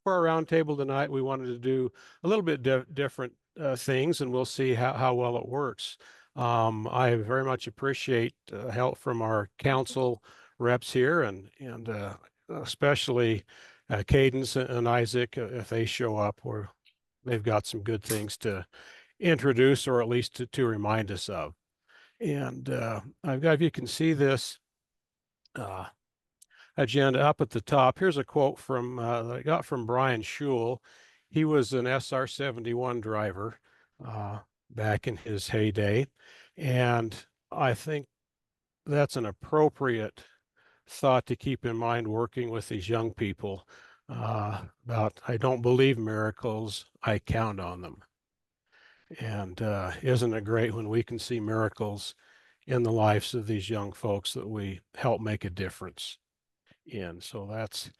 for our roundtable tonight, we wanted to do a little bit different things, and we'll see how well it works. I very much appreciate help from our council reps here, and especially Cadence and Isaac if they show up, or they've got some good things to introduce or at least to remind us of. And I've got, if you can see this uh, agenda up at the top, here's a quote from that I got from Brian Schul. He was an SR-71 driver back in his heyday. And I think that's an appropriate thought to keep in mind working with these young people about, I don't believe miracles, I count on them. And isn't it great when we can see miracles in the lives of these young folks that we help make a difference in? So that's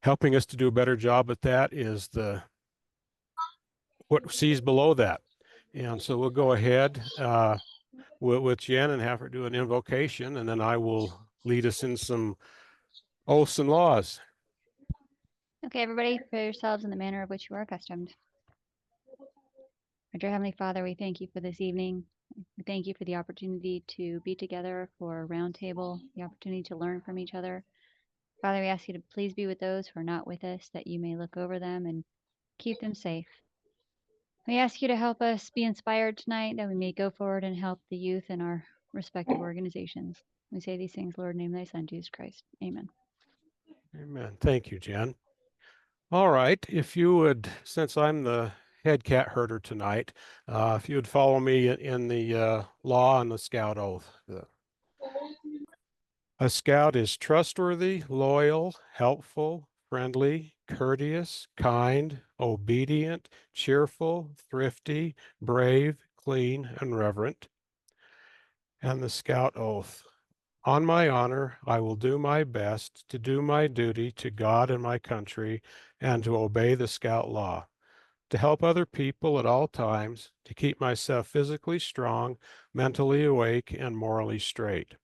helping us to do a better job at that is the what sees below that. And so we'll go ahead with Jen and have her do an invocation, and then I will lead us in some oaths and laws. Okay, everybody, prepare yourselves in the manner of which you are accustomed. Our dear Heavenly Father, we thank you for this evening. We thank you for the opportunity to be together for a roundtable, the opportunity to learn from each other. Father, we ask you to please be with those who are not with us, that you may look over them and keep them safe. We ask you to help us be inspired tonight, that we may go forward and help the youth in our respective organizations. We say these things, Lord, in the name of thy Son, Jesus Christ. Amen. Amen. Thank you, Jen. All right. If you would, since I'm the head cat herder tonight, if you would follow me in the law and the scout oath. A scout is trustworthy, loyal, helpful, friendly, courteous, kind, obedient, cheerful, thrifty, brave, clean, and reverent. And the scout oath. On my honor, I will do my best to do my duty to God and my country and to obey the scout law, to help other people at all times, to keep myself physically strong, mentally awake, and morally straight.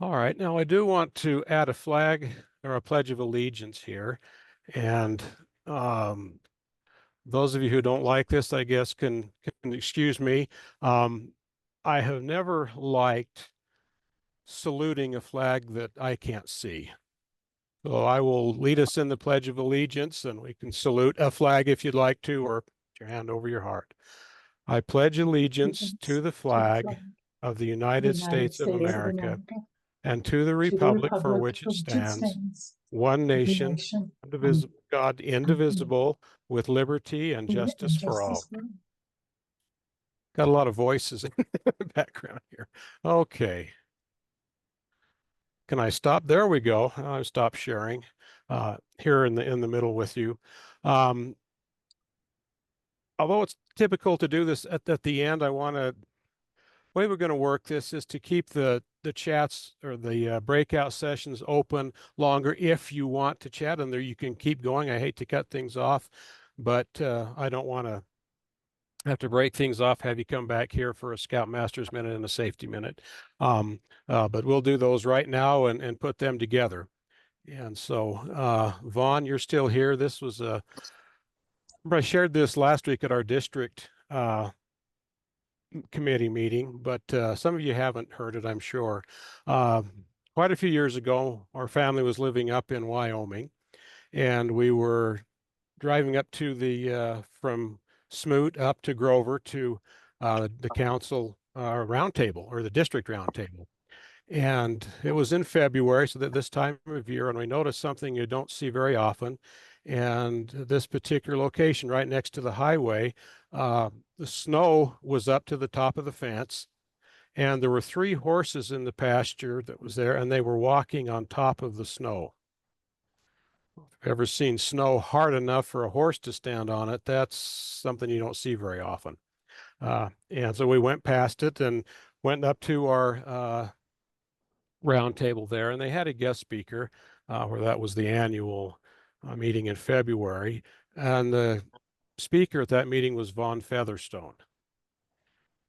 All right, now I do want to add a flag or a pledge of allegiance here. And those of you who don't like this, I guess, can excuse me. I have never liked saluting a flag that I can't see. So I will lead us in the Pledge of Allegiance, and we can salute a flag if you'd like to, or put your hand over your heart. I pledge allegiance to the flag of the United States of America and to the republic for which it stands, one nation, God, indivisible, with liberty and justice for all. Got a lot of voices in the background here. Okay. Can I stop? There we go. I'll stop sharing here in the middle with you. Although it's typical to do this at the end, the way we're going to work this is to keep the chats or the breakout sessions open longer. If you want to chat in there, you can keep going. I hate to cut things off, but I don't want to have to break things off, have you come back here for a Scoutmasters Minute and a Safety Minute. But we'll do those right now and put them together. And so, Vaughn, you're still here. This was I shared this last week at our district committee meeting, but some of you haven't heard it, I'm sure. Quite a few years ago, our family was living up in Wyoming, and we were driving up to the from Smoot up to Grover to the council roundtable or the district roundtable. And it was in February, so that this time of year, and we noticed something you don't see very often. And this particular location right next to the highway, the snow was up to the top of the fence, and there were 3 horses in the pasture that was there, and they were walking on top of the snow. Ever seen snow hard enough for a horse to stand on it? That's something you don't see very often. And so we went past it and went up to our round table there, and they had a guest speaker where that was the annual meeting in February. And the speaker at that meeting was Vaughn Featherstone.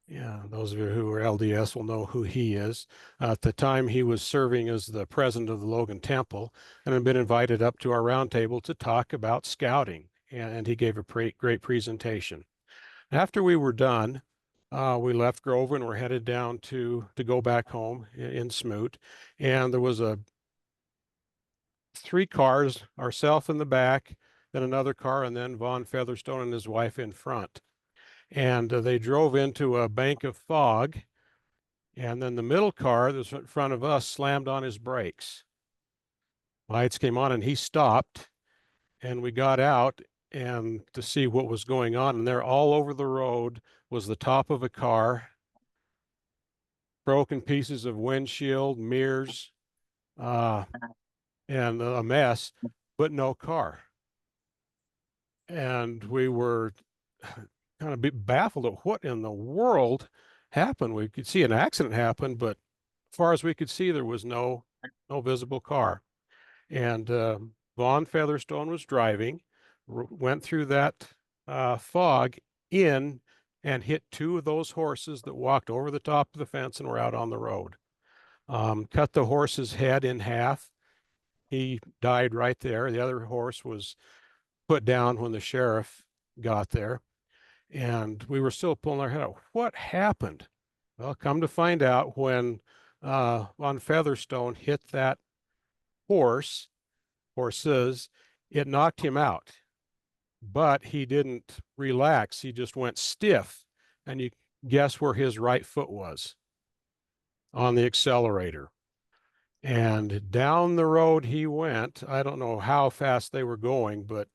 Yeah, those of you who are LDS will know who he is. At the time, he was serving as the president of the Logan Temple and had been invited up to our roundtable to talk about scouting. And he gave a great presentation. After we were done, we left Grover and we're headed down to go back home in Smoot. And there was a three cars, ourselves in the back, then another car, and then Von Featherstone and his wife in front. And they drove into a bank of fog. And then the middle car that's in front of us slammed on his brakes. Lights came on and he stopped. And we got out and to see what was going on. And there, all over the road, was the top of a car, broken pieces of windshield, mirrors, uh, and a mess, but no car. And we were kind of baffled at what in the world happened. We could see an accident happen, but as far as we could see, there was no visible car. And Vaughn Featherstone was driving, went through that fog in and hit two of those horses that walked over the top of the fence and were out on the road. Cut the horse's head in half. He died right there. The other horse was put down when the sheriff got there. And we were still pulling our head out. What happened? Well, come to find out, when Von Featherstone hit that horses, it knocked him out. But he didn't relax. He just went stiff. And you guess where his right foot was? On the accelerator. And down the road he went. I don't know how fast they were going, but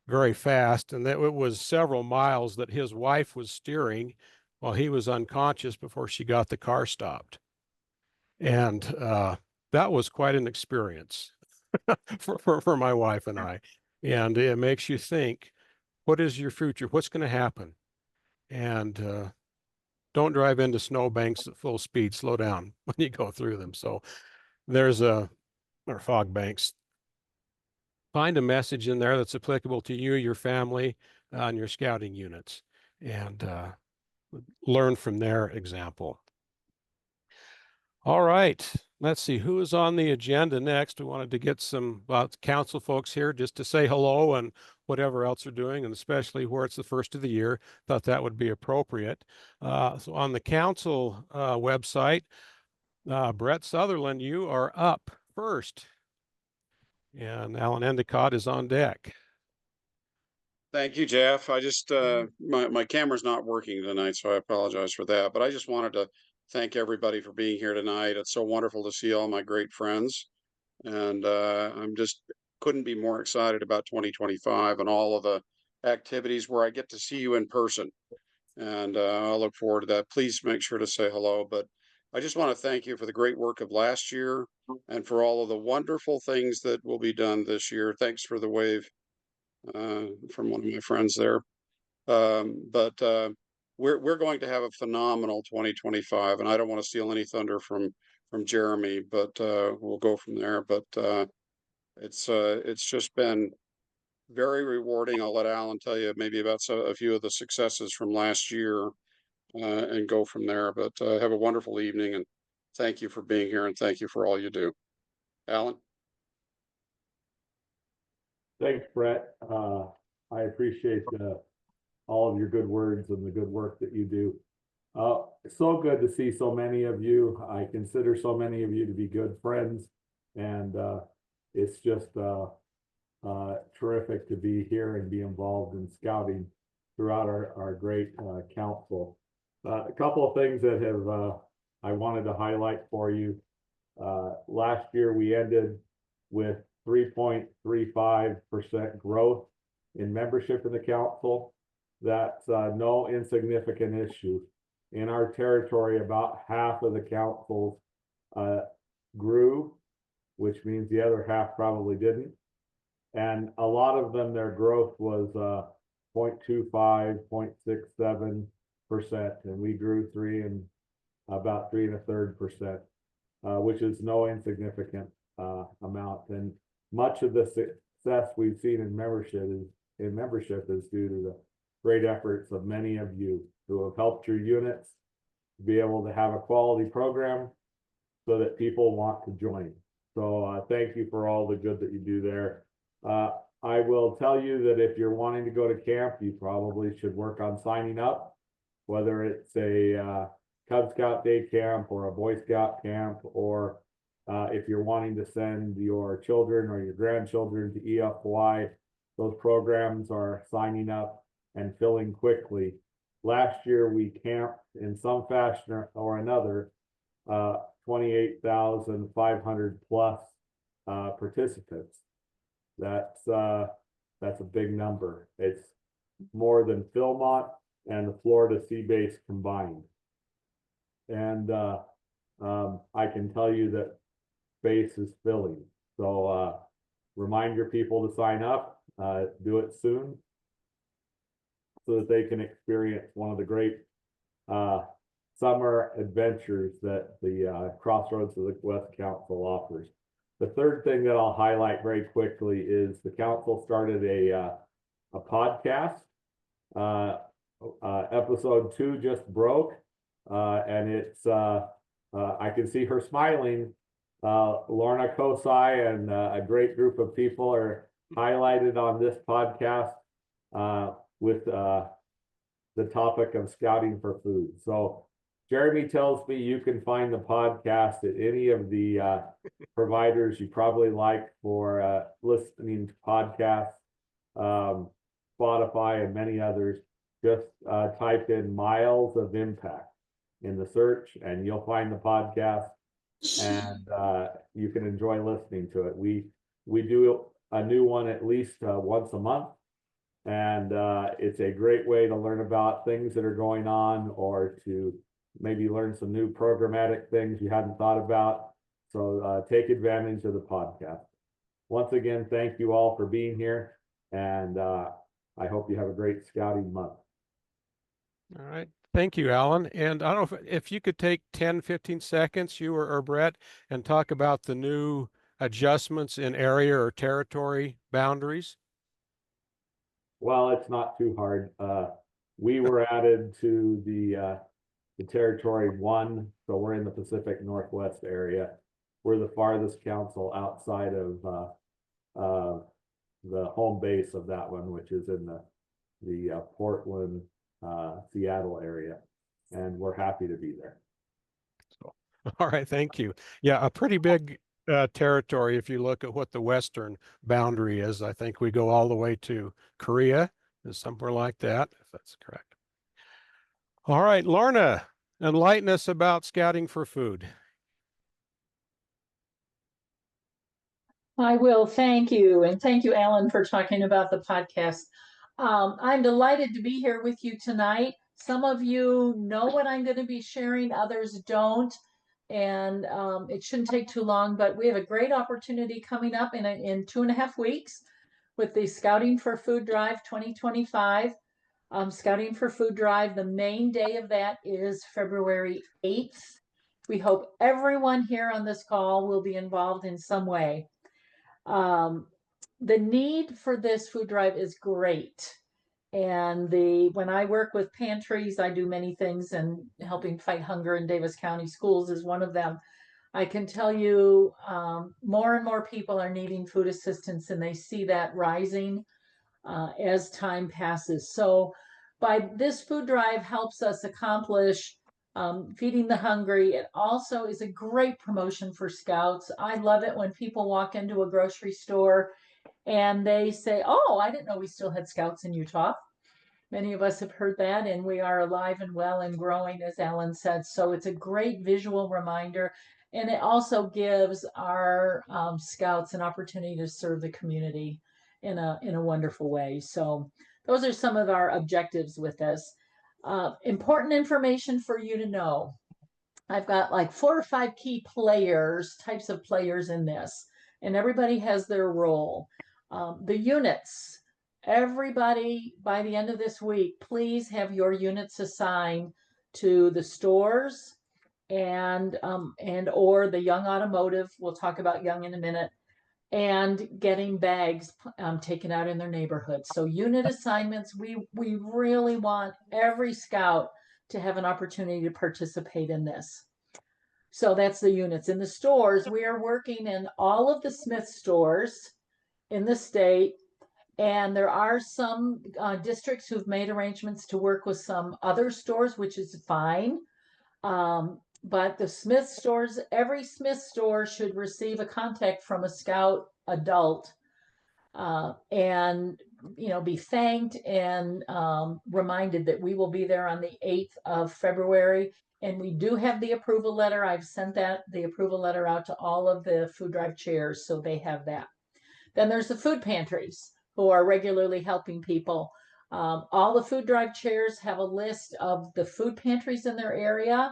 very fast. And that it was several miles that his wife was steering while he was unconscious before she got the car stopped. And that was quite an experience for my wife and I. And it makes you think, what is your future? What's going to happen? And don't drive into snowbanks at full speed. Slow down when you go through them. So there's or fog banks. Find a message in there that's applicable to you, your family, and your scouting units, and learn from their example. All right, let's see who is on the agenda next. We wanted to get some council folks here just to say hello and whatever else they're doing, and especially where it's the first of the year, thought that would be appropriate. So on the council website, Brett Sutherland, you are up first, and Alan Endicott is on deck. Thank you, Jeff. I just my camera's not working tonight, so I apologize for that. But I just wanted to thank everybody for being here tonight. It's so wonderful to see all my great friends, and I'm just couldn't be more excited about 2025 and all of the activities where I get to see you in person. And I look forward to that. Please make sure to say hello. But I just want to thank you for the great work of last year and for all of the wonderful things that will be done this year. Thanks for the wave from one of my friends there. But we're going to have a phenomenal 2025, and I don't want to steal any thunder from Jeremy, but we'll go from there. But it's just been very rewarding. I'll let Alan tell you maybe about a few of the successes from last year, and go from there. But have a wonderful evening, and thank you for being here, and thank you for all you do. Alan? Thanks, Brett. I appreciate all of your good words and the good work that you do. So good to see so many of you. I consider so many of you to be good friends, and it's just terrific to be here and be involved in scouting throughout our great council. A couple of things that have I wanted to highlight for you. Last year we ended with 3.35% growth in membership in the council. That's no insignificant issue. In our territory, about half of the councils grew, which means the other half probably didn't. And a lot of them, their growth was 0.25, 0.67%, and we grew about 3.33%, which is no insignificant amount. And much of the success we've seen in membership is due to the great efforts of many of you. who have helped your units be able to have a quality program so that people want to join. So thank you for all the good that you do there. I will tell you that if you're wanting to go to camp, you probably should work on signing up, whether it's a Cub Scout day camp or a Boy Scout camp, or if you're wanting to send your children or your grandchildren to EF Hawaii, those programs are signing up and filling quickly. Last year, we camped in some fashion or another, 28,500 plus participants. That's a big number. It's more than Philmont and the Florida Sea Base combined. And I can tell you that space is filling. So remind your people to sign up, do it soon, so that they can experience one of the great summer adventures that the Crossroads of the West Council offers. The third thing that I'll highlight very quickly is the council started a podcast. Episode 2 just broke, and it's I can see her smiling. Lorna Kosai and a great group of people are highlighted on this podcast with the topic of scouting for food. So Jeremy tells me you can find the podcast at any of the providers you probably like for listening to podcasts, Spotify and many others. Just type in Miles of Impact in the search and you'll find the podcast, and you can enjoy listening to it. We do a new one at least once a month, and it's a great way to learn about things that are going on, or to maybe learn some new programmatic things you hadn't thought about. So take advantage of the podcast. Once again, thank you all for being here, and I hope you have a great scouting month. All right. Thank you, Alan. And I don't know if you could take 10, 15 seconds, you or Brett, and talk about the new adjustments in area or territory boundaries. Well, it's not too hard. We were added to the Territory 1, so we're in the Pacific Northwest area. We're the farthest council outside of the home base of that one, which is in the Portland, Seattle area, and we're happy to be there. So, all right, thank you. Yeah, a pretty big territory if you look at what the western boundary is. I think we go all the way to Korea, somewhere like that, if that's correct. All right, Lorna, enlighten us about scouting for food. I will. Thank you. And thank you, Alan, for talking about the podcast. I'm delighted to be here with you tonight. Some of you know what I'm going to be sharing, others don't. And it shouldn't take too long, but we have a great opportunity coming up in 2.5 weeks with the Scouting for Food Drive 2025. Scouting for Food Drive, the main day of that is February 8th. We hope everyone here on this call will be involved in some way. The need for this food drive is great. And when I work with pantries, I do many things, and helping fight hunger in Davis County schools is one of them. I can tell you more and more people are needing food assistance, and they see that rising as time passes. So by this food drive helps us accomplish feeding the hungry. It also is a great promotion for Scouts. I love it when people walk into a grocery store and they say, "Oh, I didn't know we still had Scouts in Utah." Many of us have heard that, and we are alive and well and growing, as Alan said. So it's a great visual reminder, and it also gives our Scouts an opportunity to serve the community in a wonderful way. So those are some of our objectives with this. Important information for you to know. I've got like 4 or 5 key types of players in this, and everybody has their role. The units, everybody by the end of this week, please have your units assigned to the stores and or the Young Automotive. We'll talk about Young in a minute. and getting bags taken out in their neighborhood. So unit assignments, we really want every scout to have an opportunity to participate in this. So that's the units. In the stores, we are working in all of the Smith stores in the state. And there are some districts who've made arrangements to work with some other stores, which is fine. But the Smith stores, every Smith store should receive a contact from a scout adult and be thanked and reminded that we will be there on the 8th of February. And we do have the approval letter. I've sent the approval letter out to all of the food drive chairs, so they have that. Then there's the food pantries who are regularly helping people. All the food drive chairs have a list of the food pantries in their area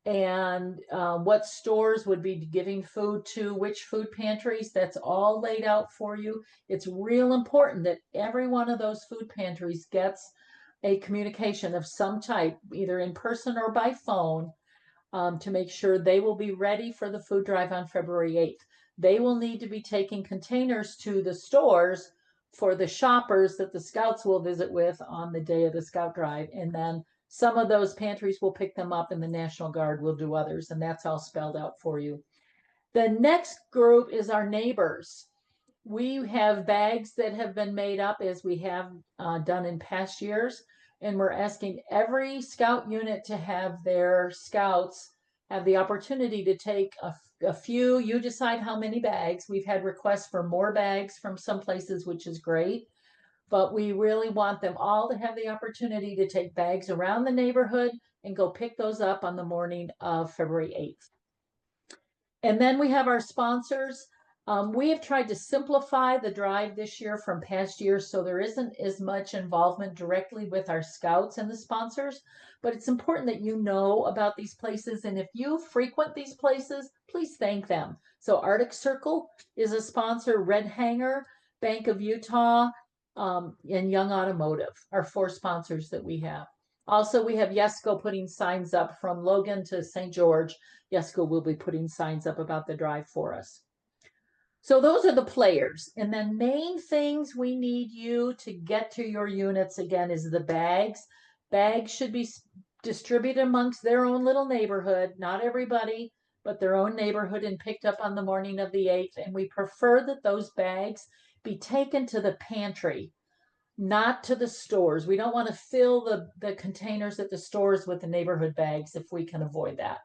and what stores would be giving food to which food pantries. That's all laid out for you. It's real important that every one of those food pantries gets a communication of some type, either in person or by phone, to make sure they will be ready for the food drive on February 8th. They will need to be taking containers to the stores for the shoppers that the scouts will visit with on the day of the scout drive. And then some of those pantries will pick them up and the National Guard will do others. And that's all spelled out for you. The next group is our neighbors. We have bags that have been made up as we have done in past years. And we're asking every scout unit to have their scouts have the opportunity to take a few. You decide how many bags. We've had requests for more bags from some places, which is great. But we really want them all to have the opportunity to take bags around the neighborhood and go pick those up on the morning of February 8th. And then we have our sponsors. We have tried to simplify the drive this year from past years, so there isn't as much involvement directly with our scouts and the sponsors, but it's important that you know about these places. And if you frequent these places, please thank them. So Arctic Circle is a sponsor, Red Hanger, Bank of Utah, and Young Automotive are 4 sponsors that we have. Also, we have Yesco putting signs up from Logan to St. George. Yesco will be putting signs up about the drive for us. So those are the players. And then main things we need you to get to your units again is the bags. Bags should be distributed amongst their own little neighborhood, not everybody, but their own neighborhood, and picked up on the morning of the 8th. And we prefer that those bags be taken to the pantry, not to the stores. We don't want to fill the containers at the stores with the neighborhood bags if we can avoid that.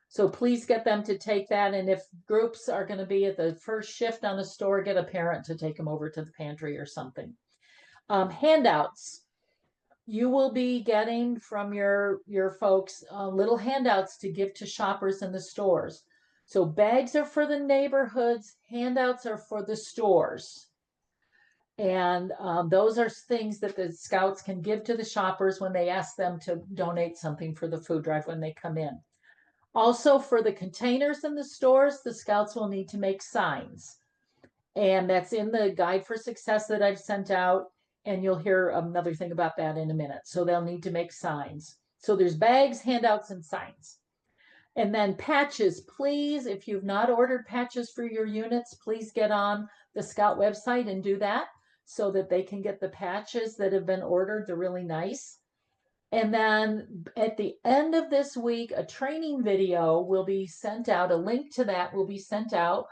So please get them to take that. And if groups are going to be at the first shift on the store, get a parent to take them over to the pantry or something. Handouts. You will be getting from your folks little handouts to give to shoppers in the stores. So bags are for the neighborhoods, handouts are for the stores. And those are things that the scouts can give to the shoppers when they ask them to donate something for the food drive when they come in. Also, for the containers in the stores, the scouts will need to make signs. And that's in the Guide for Success that I've sent out. And you'll hear another thing about that in a minute. So they'll need to make signs. So there's bags, handouts, and signs. And then patches, please, if you've not ordered patches for your units, please get on the Scout website and do that so that they can get the patches that have been ordered. They're really nice. And then at the end of this week, a training video will be sent out. A link to that will be sent out.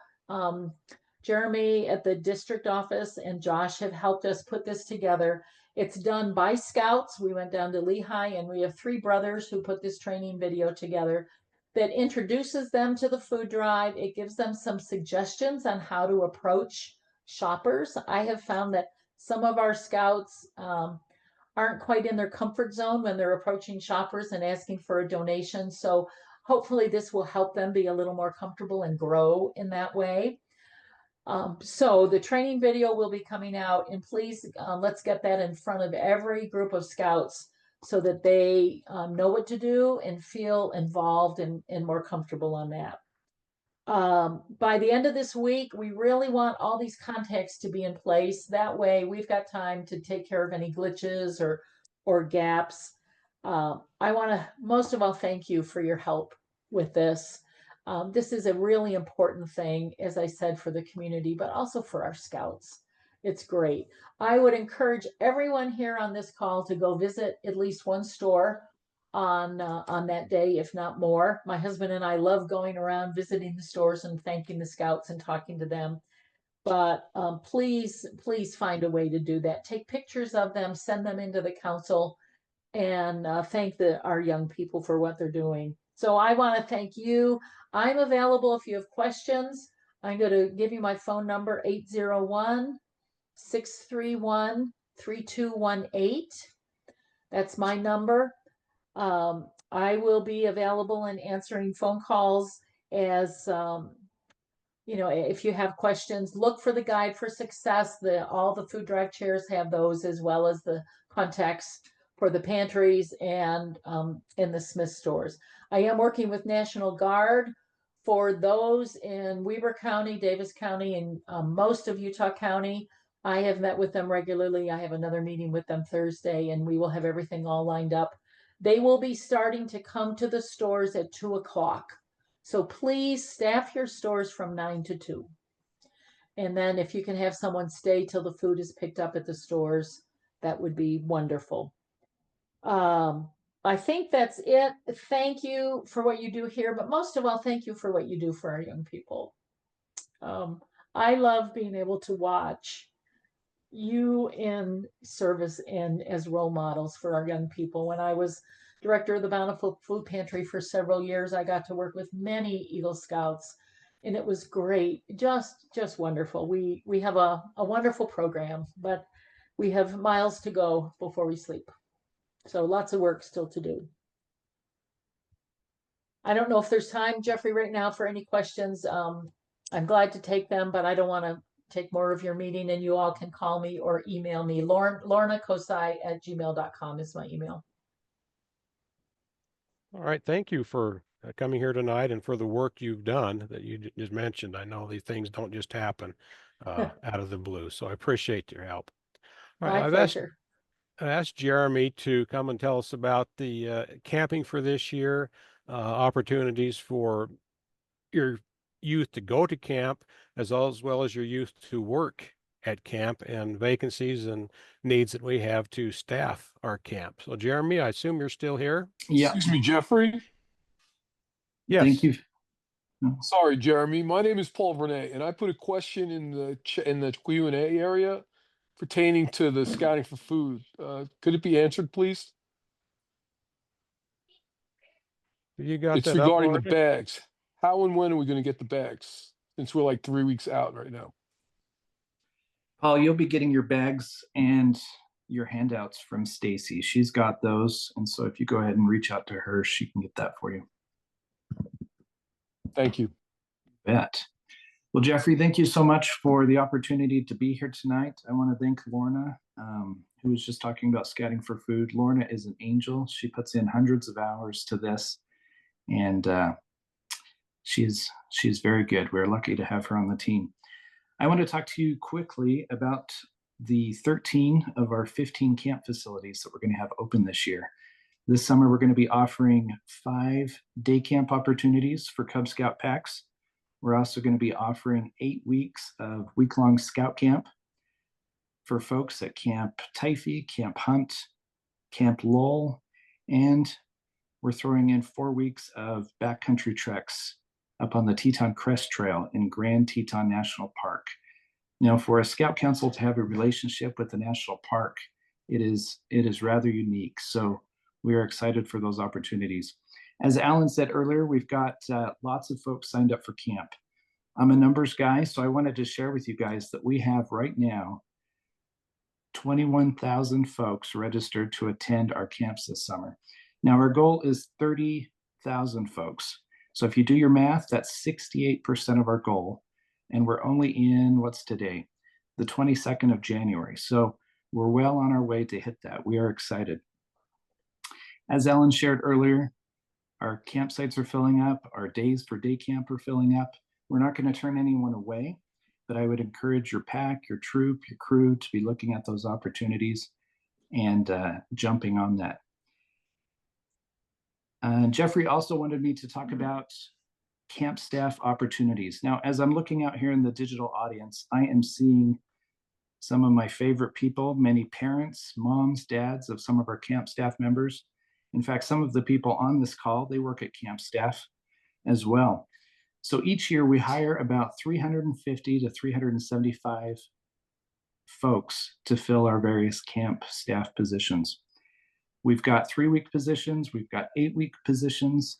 Jeremy at the district office and Josh have helped us put this together. It's done by scouts. We went down to Lehigh and we have 3 brothers who put this training video together that introduces them to the food drive. It gives them some suggestions on how to approach shoppers. I have found that some of our scouts aren't quite in their comfort zone when they're approaching shoppers and asking for a donation. So hopefully this will help them be a little more comfortable and grow in that way. So the training video will be coming out, and please let's get that in front of every group of scouts so that they know what to do and feel involved and more comfortable on that. By the end of this week, we really want all these contacts to be in place. That way we've got time to take care of any glitches or gaps. I want to most of all thank you for your help with this. This is a really important thing, as I said, for the community, but also for our scouts. It's great. I would encourage everyone here on this call to go visit at least one store on that day, if not more. My husband and I love going around visiting the stores and thanking the scouts and talking to them. But please find a way to do that. Take pictures of them, send them into the council, and thank our young people for what they're doing. So I want to thank you. I'm available if you have questions. I'm going to give you my phone number, 801-631-3218. That's my number. I will be available and answering phone calls as if you have questions. Look for the guide for success. All the food drive chairs have those, as well as the contacts for the pantries and in the Smith stores. I am working with National Guard for those in Weber County, Davis County, and most of Utah County. I have met with them regularly. I have another meeting with them Thursday, and we will have everything all lined up. They will be starting to come to the stores at 2 o'clock. So please staff your stores from 9 to 2. And then if you can have someone stay till the food is picked up at the stores, that would be wonderful. I think that's it. Thank you for what you do here, but most of all, thank you for what you do for our young people. I love being able to watch you in service and as role models for our young people. When I was director of the Bountiful Food Pantry for several years, I got to work with many Eagle Scouts, and it was great, just wonderful. We have a wonderful program, but we have miles to go before we sleep. So lots of work still to do. I don't know if there's time, Jeffrey, right now for any questions. I'm glad to take them, but I don't want to take more of your meeting, and you all can call me or email me. lornakosai@gmail.com is my email. All right. Thank you for coming here tonight and for the work you've done that you just mentioned. I know these things don't just happen out of the blue, so I appreciate your help. All right. My pleasure. I asked Jeremy to come and tell us about the camping for this year, opportunities for your youth to go to camp, as well as your youth to work at camp, and vacancies and needs that we have to staff our camp. So Jeremy, I assume you're still here? Yeah. Excuse me, Jeffrey. Yes. Thank you. Sorry, Jeremy. My name is Paul Vernay, and I put a question in the Q&A area pertaining to the scouting for food. Could it be answered, please? You got It's that regarding the uploaded? bags. How and when are we going to get the bags? Since we're like 3 weeks out right now. Paul, you'll be getting your bags and your handouts from Stacy. She's got those. And so if you go ahead and reach out to her, she can get that for you. Thank you. Bet. Well, Jeffrey, thank you so much for the opportunity to be here tonight. I want to thank Lorna, who was just talking about scouting for food. Lorna is an angel. She puts in hundreds of hours to this, and she's very good. We're lucky to have her on the team. I want to talk to you quickly about the 13 of our 15 camp facilities that we're going to have open this year. This summer, we're going to be offering 5 day camp opportunities for Cub Scout packs. We're also going to be offering 8 weeks of week-long scout camp for folks at Camp Typhy, Camp Hunt, Camp Lowell, and we're throwing in 4 weeks of backcountry treks up on the Teton Crest Trail in Grand Teton National Park. Now, for a Scout Council to have a relationship with the national park, it is rather unique. So we are excited for those opportunities. As Alan said earlier, we've got lots of folks signed up for camp. I'm a numbers guy, so I wanted to share with you guys that we have right now 21,000 folks registered to attend our camps this summer. Now, our goal is 30,000 folks. So if you do your math, that's 68% of our goal. And we're only in, what's today? The 22nd of January. So we're well on our way to hit that. We are excited. As Ellen shared earlier, our campsites are filling up. Our days for day camp are filling up. We're not going to turn anyone away, but I would encourage your pack, your troop, your crew to be looking at those opportunities and jumping on that. Jeffrey also wanted me to talk about camp staff opportunities. Now, as I'm looking out here in the digital audience, I am seeing some of my favorite people, many parents, moms, dads of some of our camp staff members. In fact, some of the people on this call, they work at camp staff as well. So each year we hire about 350 to 375 folks to fill our various camp staff positions. We've got 3-week positions, we've got 8-week positions,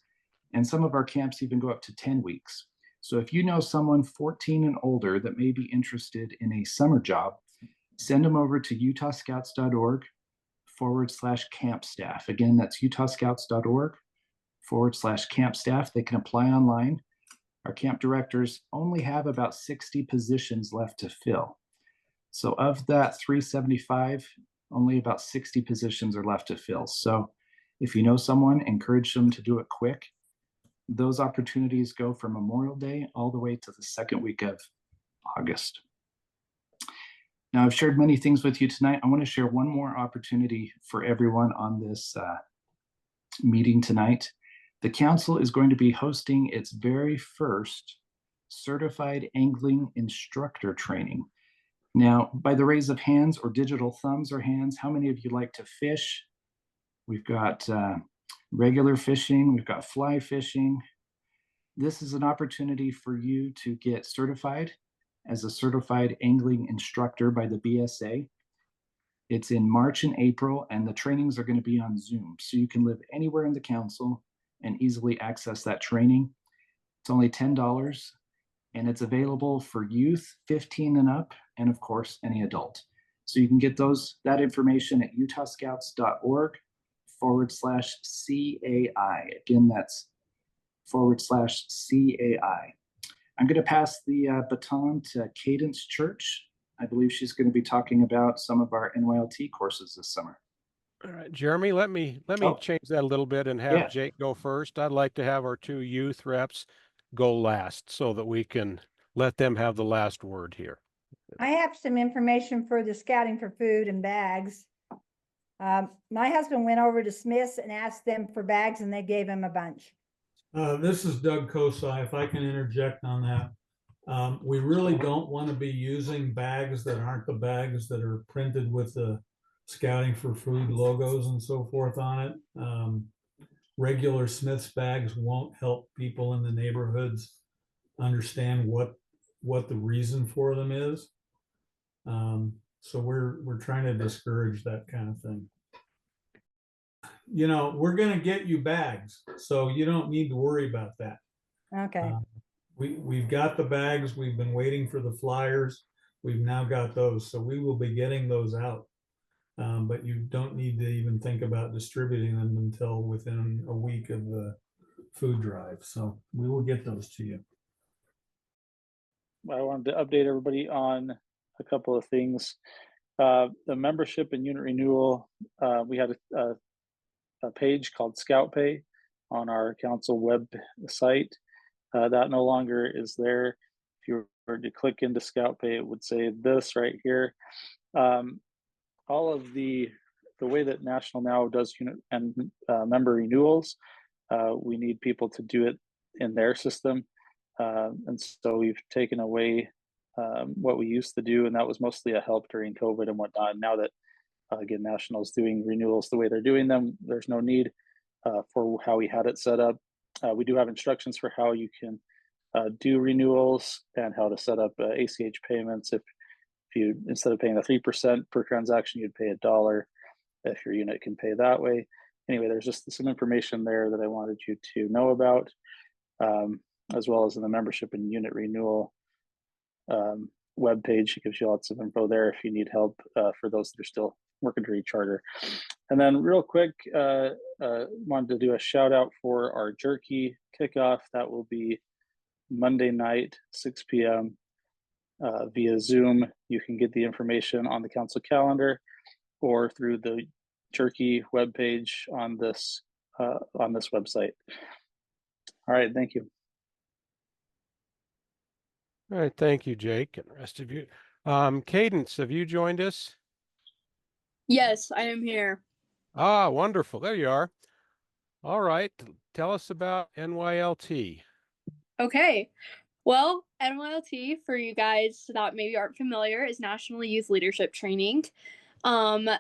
and some of our camps even go up to 10 weeks. So if you know someone 14 and older that may be interested in a summer job, send them over to utahscouts.org/camp staff. Again, that's utahscouts.org/camp staff. They can apply online. Our camp directors only have about 60 positions left to fill. So of that 375, only about 60 positions are left to fill. So if you know someone, encourage them to do it quick. Those opportunities go from Memorial Day all the way to the second week of August. Now, I've shared many things with you tonight. I want to share one more opportunity for everyone on this meeting tonight. The council is going to be hosting its very first certified angling instructor training. Now, by the raise of hands or digital thumbs or hands, how many of you like to fish? We've got regular fishing, we've got fly fishing. This is an opportunity for you to get certified as a certified angling instructor by the BSA. It's in March and April, and the trainings are going to be on Zoom. So you can live anywhere in the council and easily access that training. It's only $10, and it's available for youth 15 and up, and of course, any adult. So you can get that information at utahscouts.org/CAI. Again, that's /CAI. I'm going to pass the baton to Cadence Church. I believe she's going to be talking about some of our NYLT courses this summer. All right, Jeremy, let me change that a little bit and have Yeah. Jake go first. I'd like to have our 2 youth reps go last so that we can let them have the last word here. I have some information for the scouting for food and bags. My husband went over to Smith's and asked them for bags, and they gave him a bunch. This is Doug Kosai, if I can interject on that. We really don't want to be using bags that aren't the bags that are printed with the Scouting for Food logos and so forth on it. Regular Smith's bags won't help people in the neighborhoods understand what the reason for them is. So we're trying to discourage that kind of thing. You know, we're going to get you bags, so you don't need to worry about that. Okay. We've got the bags. We've been waiting for the flyers. We've now got those, so we will be getting those out. But you don't need to even think about distributing them until within a week of the food drive. So we will get those to you. I wanted to update everybody on a couple of things. The membership and unit renewal, we had a page called Scout Pay on our council website. That no longer is there. If you were to click into Scout Pay, it would say this right here. All of the way that National now does unit and member renewals, we need people to do it in their system. And so we've taken away what we used to do, and that was mostly a help during COVID and whatnot. Now that, again, National's doing renewals the way they're doing them, there's no need for how we had it set up. We do have instructions for how you can do renewals and how to set up ACH payments. If you, instead of paying the 3% per transaction, you'd pay $1 if your unit can pay that way. Anyway, there's just some information there that I wanted you to know about, as well as in the membership and unit renewal webpage. It gives you lots of info there if you need help for those that are still working to recharter. And then real quick, wanted to do a shout out for our jerky kickoff. That will be Monday night, 6 p.m. Via Zoom. You can get the information on the council calendar or through the jerky webpage on this website. All right, thank you. All right, thank you, Jake, and the rest of you. Cadence, have you joined us? Yes, I am here. Ah, wonderful. There you are. All right, tell us about NYLT. Okay. Well, NYLT, for you guys that maybe aren't familiar, is National Youth Leadership Training.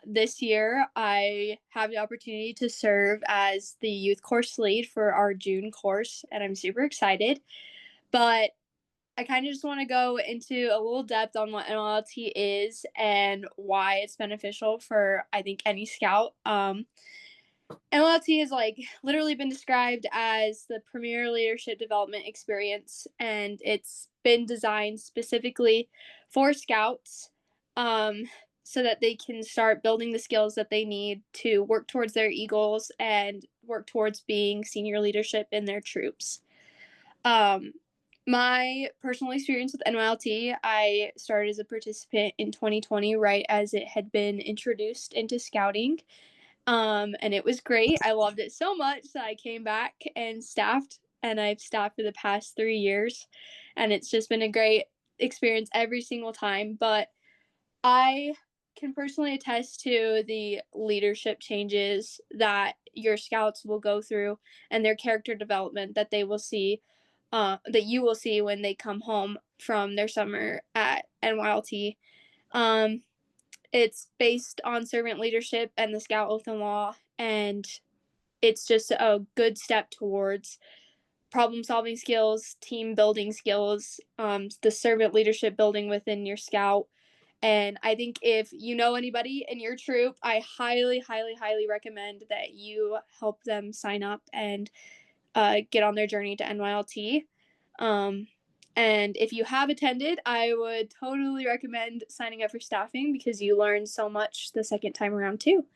This year, I have the opportunity to serve as the youth course lead for our June course, and I'm super excited. But I kind of just want to go into a little depth on what NYLT is and why it's beneficial for, I think, any scout. NLT has literally been described as the premier leadership development experience, and it's been designed specifically for scouts, um, so that they can start building the skills that they need to work towards their goals and work towards being senior leadership in their troops. My personal experience with NYLT, I started as a participant in 2020, right as it had been introduced into scouting. And it was great. I loved it so much that I came back and staffed, and I've staffed for the past 3 years, and it's just been a great experience every single time. But I can personally attest to the leadership changes that your scouts will go through and their character development that they will see, that you will see when they come home from their summer at NYLT. Um, it's based on servant leadership and the Scout Oath and Law, and it's just a good step towards problem solving skills, team building skills, the servant leadership building within your scout. And I think if you know anybody in your troop, I highly, highly, highly recommend that you help them sign up and get on their journey to NYLT. And if you have attended, I would totally recommend signing up for staffing because you learn so much the second time around too.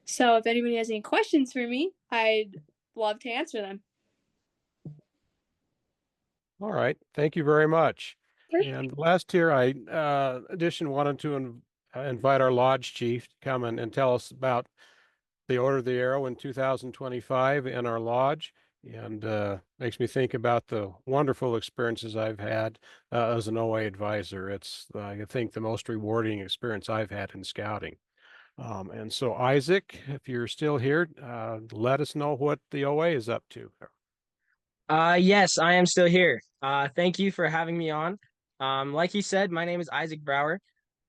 So if anybody has any questions for me, I'd love to answer them. All right, thank you very much. Sure. And last year, I addition wanted to invite our lodge chief to come and tell us about the Order of the Arrow in 2025 in our lodge, and makes me think about the wonderful experiences I've had as an OA advisor. It's, I think, the most rewarding experience I've had in scouting. And so, Isaac, if you're still here, let us know what the OA is up to. Yes, I am still here. Thank you for having me on. Like you said, my name is Isaac Brower.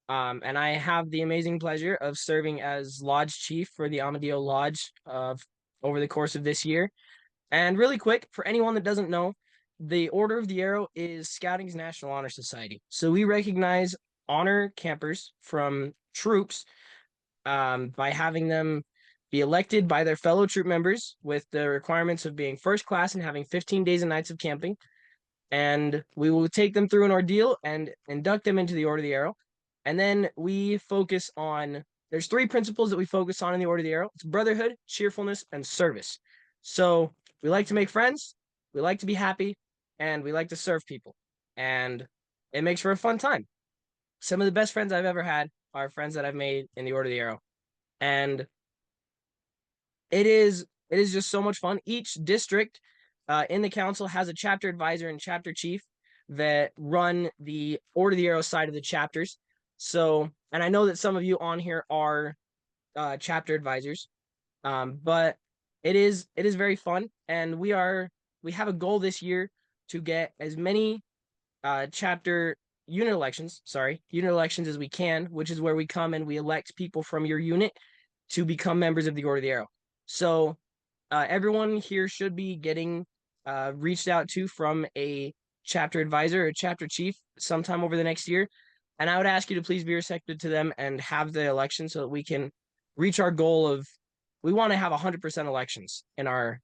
And I have the amazing pleasure of serving as Lodge Chief for the Amadeo Lodge over the course of this year. And really quick, for anyone that doesn't know, the Order of the Arrow is Scouting's National Honor Society. So we recognize honor campers from troops by having them be elected by their fellow troop members with the requirements of being first class and having 15 days and nights of camping. And we will take them through an ordeal and induct them into the Order of the Arrow. And then we focus on, there's 3 principles that we focus on in the Order of the Arrow. It's brotherhood, cheerfulness, and service. So we like to make friends, we like to be happy, and we like to serve people. And it makes for a fun time. Some of the best friends I've ever had are friends that I've made in the Order of the Arrow. And it is just so much fun. Each district in the council has a chapter advisor and chapter chief that run the Order of the Arrow side of the chapters. So, and I know that some of you on here are chapter advisors, but it is very fun, and we have a goal this year to get as many unit elections as we can, which is where we come and we elect people from your unit to become members of the Order of the Arrow. So everyone here should be getting reached out to from a chapter advisor or chapter chief sometime over the next year. And I would ask you to please be receptive to them and have the election so that we can reach our goal of, we want to have 100% elections in our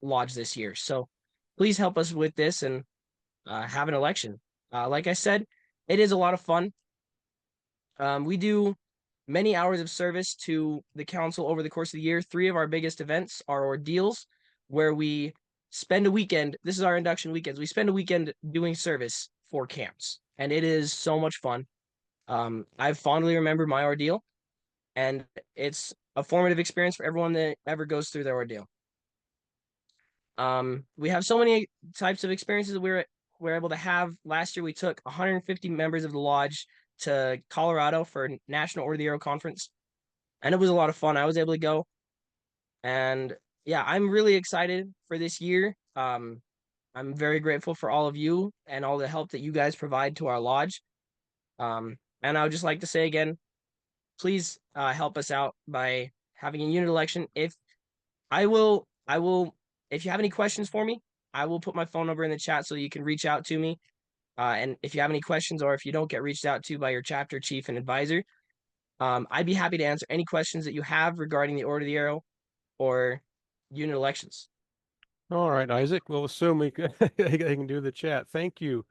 lodge this year. So please help us with this and have an election. Like I said, it is a lot of fun. We do many hours of service to the council over the course of the year. 3 of our biggest events are ordeals, where we spend a weekend. This is our induction weekends. We spend a weekend doing service for camps, and it is so much fun. I fondly remember my ordeal, and it's a formative experience for everyone that ever goes through their ordeal. We have so many types of experiences that we're able to have. Last year, we took 150 members of the lodge to Colorado for National Order of the Arrow Conference, and it was a lot of fun. I was able to go, and yeah, I'm really excited for this year. I'm very grateful for all of you and all the help that you guys provide to our lodge. And I would just like to say again, please help us out by having a unit election. If you have any questions for me, I will put my phone number in the chat so you can reach out to me. And if you have any questions, or if you don't get reached out to by your chapter chief and advisor, I'd be happy to answer any questions that you have regarding the Order of the Arrow or unit elections. All right, Isaac, we'll assume he can do the chat. Thank you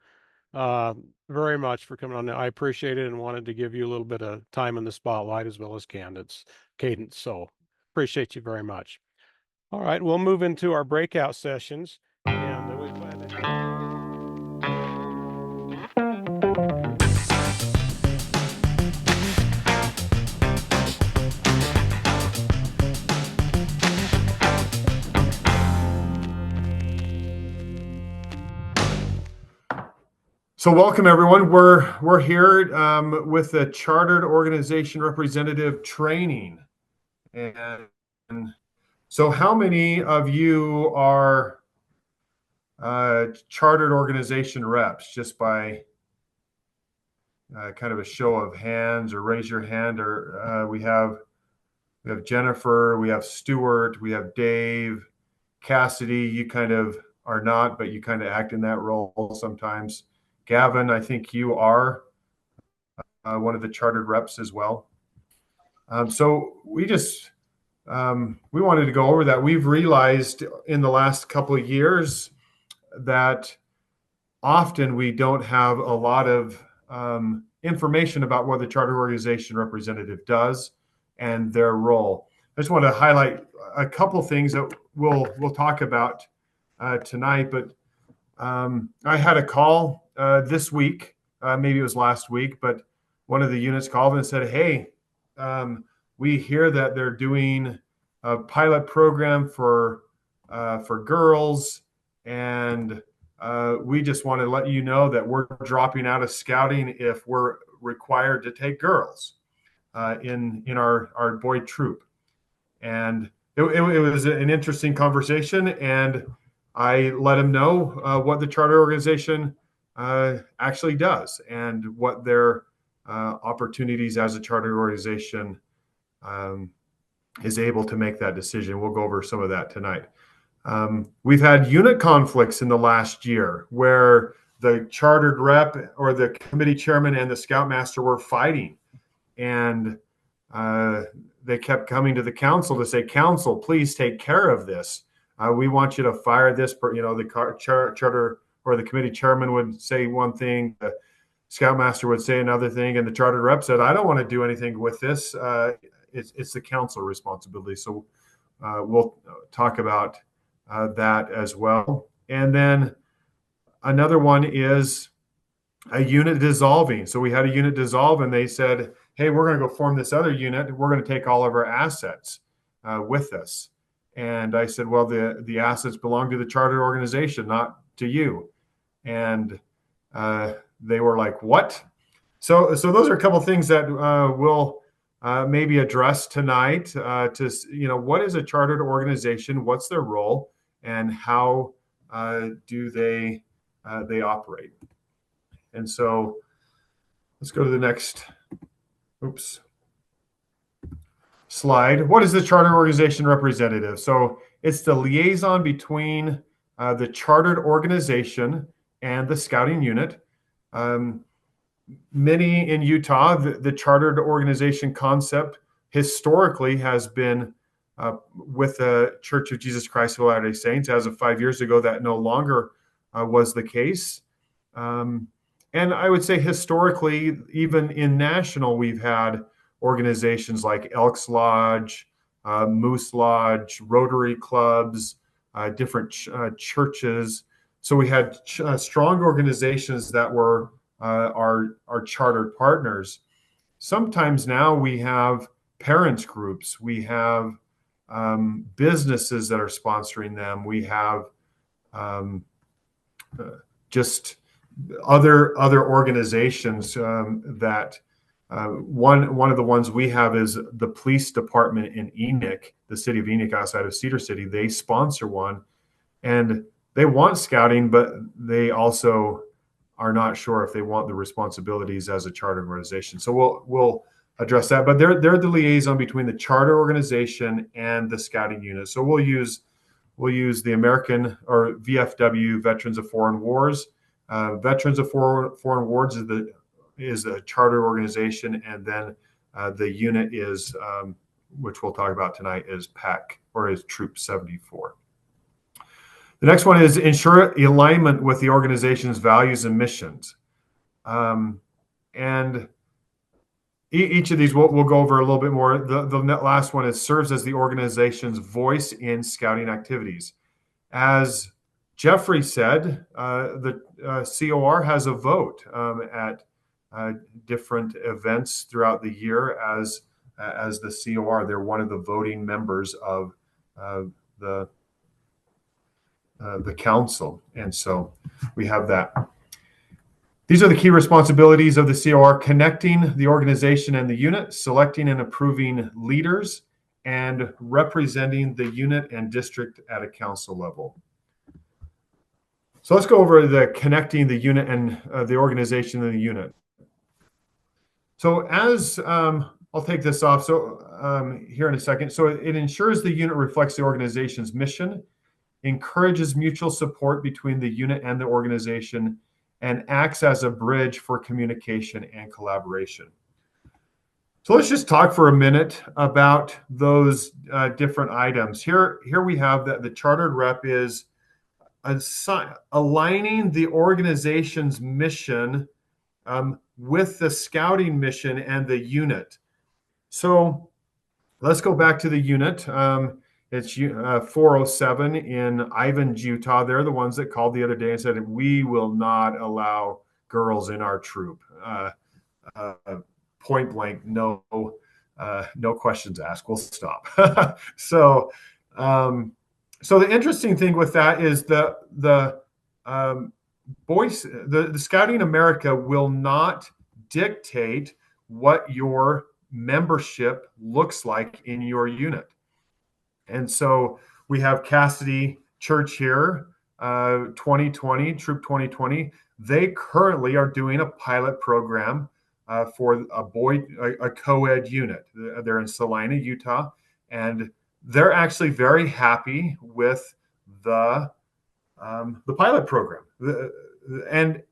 very much for coming on. I appreciate it and wanted to give you a little bit of time in the spotlight as well as Cadence. So appreciate you very much. All right, we'll move into our breakout sessions, and we plan to. So welcome everyone. We're here with the Chartered Organization Representative Training, and so how many of you are chartered organization reps? Just by kind of a show of hands, or raise your hand. Or we have Jennifer, we have Stuart, we have Dave, Cassidy. You kind of are not, but you kind of act in that role sometimes. Gavin, I think you are one of the chartered reps as well. So we wanted to go over that. We've realized in the last couple of years that often we don't have a lot of information about what the chartered organization representative does and their role. I just want to highlight a couple things that we'll talk about tonight, but I had a call this week, maybe it was last week, but one of the units called and said, hey, we hear that they're doing a pilot program for girls, and we just want to let you know that we're dropping out of scouting if we're required to take girls in our boy troop. And it was an interesting conversation, and I let him know what the charter organization actually does and what their opportunities as a charter organization is able to make that decision. We'll go over some of that tonight. We've had unit conflicts in the last year where the chartered rep or the committee chairman and the scoutmaster were fighting, and they kept coming to the council to say, council, please take care of this. We want you to fire this, the charter or the committee chairman would say one thing, the scoutmaster would say another thing, and the chartered rep said, I don't want to do anything with this. It's the council responsibility. So we'll talk about that as well. And then another one is a unit dissolving. So we had a unit dissolve, and they said, hey, we're going to go form this other unit. We're going to take all of our assets with us. And I said, well, the assets belong to the charter organization, not to you. And they were like, what? So those are a couple of things that we'll maybe address tonight. What is a chartered organization? What's their role, and how do they operate? And so let's go to the next. Slide. What is the charter organization representative? So it's the liaison between the chartered organization and the scouting unit. Many in Utah, the chartered organization concept historically has been with the Church of Jesus Christ of Latter-day Saints. As of 5 years ago, that no longer was the case. And I would say historically, even in national, we've had organizations like Elks Lodge, Moose Lodge, Rotary clubs, different churches. So we had strong organizations that were our chartered partners. Sometimes now we have parents groups, we have businesses that are sponsoring them, we have just other organizations that one of the ones we have is the police department in Enoch, the city of Enoch outside of Cedar City. They sponsor one, and they want scouting, but they also are not sure if they want the responsibilities as a charter organization. So we'll address that. But they're the liaison between the charter organization and the scouting unit. So we'll use the American or VFW, Veterans of Foreign Wars. Veterans of Foreign Wars is a charter organization, and then the unit is, which we'll talk about tonight, is PAC, or is Troop 74. The next one is ensure alignment with the organization's values and missions. And each of these we'll go over a little bit more. The last one is serves as the organization's voice in scouting activities. As Jeffrey said, the COR has a vote at different events throughout the year as the COR. They're one of the voting members of the council, and so we have that. These are the key responsibilities of the COR: connecting the organization and the unit, selecting and approving leaders, and representing the unit and district at a council level. So let's go over the connecting the unit and the organization and the unit. So as I'll take this off here in a second. So it ensures the unit reflects the organization's mission, encourages mutual support between the unit and the organization, and acts as a bridge for communication and collaboration. So let's just talk for a minute about those different items. Here we have that the chartered rep is aligning the organization's mission with the scouting mission and the unit. So let's go back to the unit. It's 407 in Ivins, Utah. They're the ones that called the other day and said, we will not allow girls in our troop. Point blank, no questions asked. We'll stop. So the interesting thing with that is the Scouting America will not dictate what your membership looks like in your unit. And so we have Cassidy Church here, 2020, Troop 2020. They currently are doing a pilot program for a co-ed unit. They're in Salina, Utah, and they're actually very happy with the pilot program. And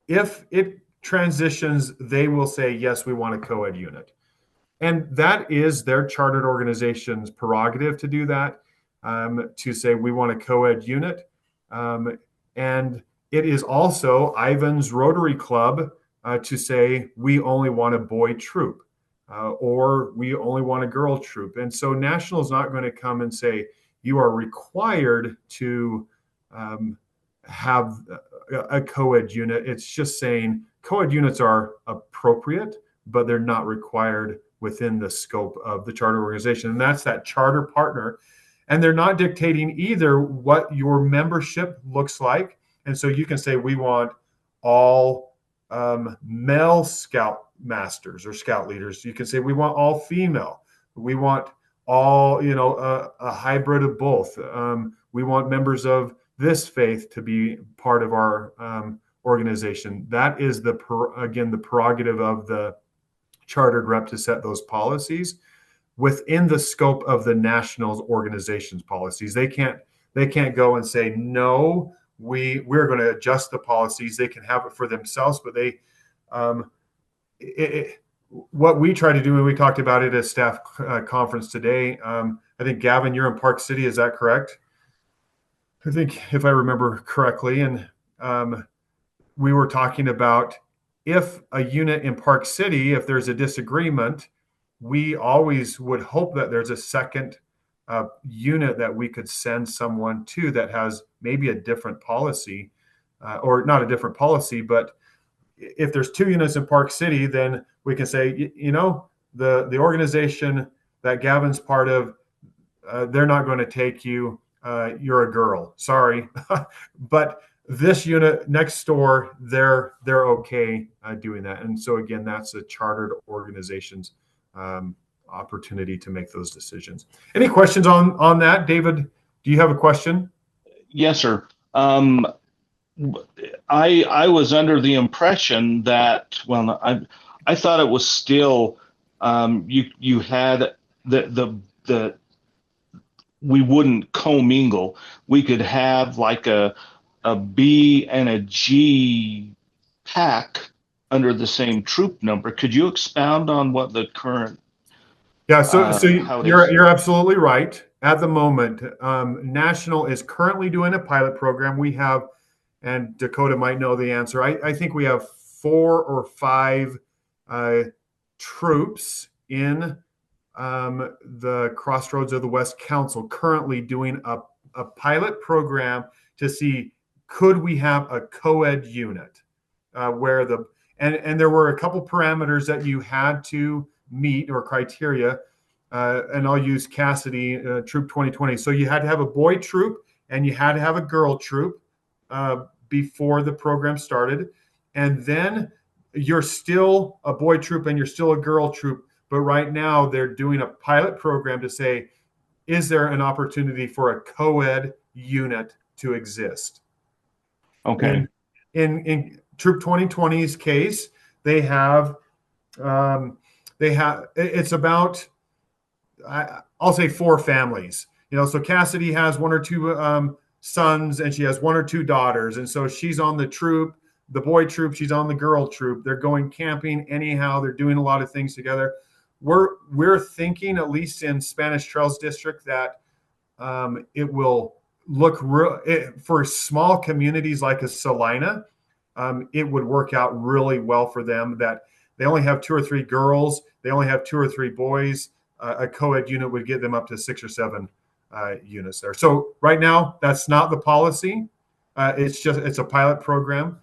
if it transitions, they will say, yes, we want a co-ed unit. And that is their chartered organization's prerogative to do that, to say we want a co-ed unit. And it is also Ivins Rotary Club to say we only want a boy troop or we only want a girl troop. And so National is not going to come and say you are required to have a co-ed unit. It's just saying co-ed units are appropriate, but they're not required within the scope of the charter organization. And that's that charter partner. And they're not dictating either what your membership looks like. And so you can say, we want all male scout masters or scout leaders. You can say, we want all female. We want all, a hybrid of both. We want members of this faith to be part of our organization. That is the prerogative of the chartered rep to set those policies within the scope of the National's organization's policies. They can't go and say, no, we're going to adjust the policies. They can have it for themselves, but what we try to do, and we talked about it at staff conference today. I think Gavin, you're in Park City. Is that correct? I think if I remember correctly. And we were talking about if a unit in Park City, if there's a disagreement, we always would hope that there's a second unit that we could send someone to that has maybe a different policy, or not a different policy, but if there's two units in Park City, then we can say, the organization that Gavin's part of, they're not going to take you. You're a girl. Sorry. But this unit next door, they're okay doing that. And so again, that's a chartered organization's opportunity to make those decisions. Any questions on that? David, do you have a question? Yes, sir. I was under the impression that, well, I thought it was still, you had the we wouldn't commingle. We could have like a B and a G pack under the same troop number. Could you expound on what the current Yeah, so how it is? you're absolutely right. At the moment, National is currently doing a pilot program. We have, and Dakota might know the answer. I think we have 4 or 5 troops in the Crossroads of the West Council currently doing a pilot program to see could we have a co-ed unit where the and there were a couple parameters that you had to meet or criteria. And I'll use Cassidy Troop 2020. So you had to have a boy troop and you had to have a girl troop before the program started. And then you're still a boy troop and you're still a girl troop. But right now they're doing a pilot program to say, is there an opportunity for a co-ed unit to exist? Okay. In Troop 2020's case, they have it's about I'll say 4 families. So Cassidy has 1 or 2 sons and she has 1 or 2 daughters, and so she's on the troop, the boy troop. She's on the girl troop. They're going camping anyhow. They're doing a lot of things together. We're thinking, at least in Spanish Trails District, that it will look for small communities like a Salina. It would work out really well for them that they only have 2 or 3 girls. They only have 2 or 3 boys. A co-ed unit would get them up to 6 or 7 units there. So right now, that's not the policy. It's a pilot program.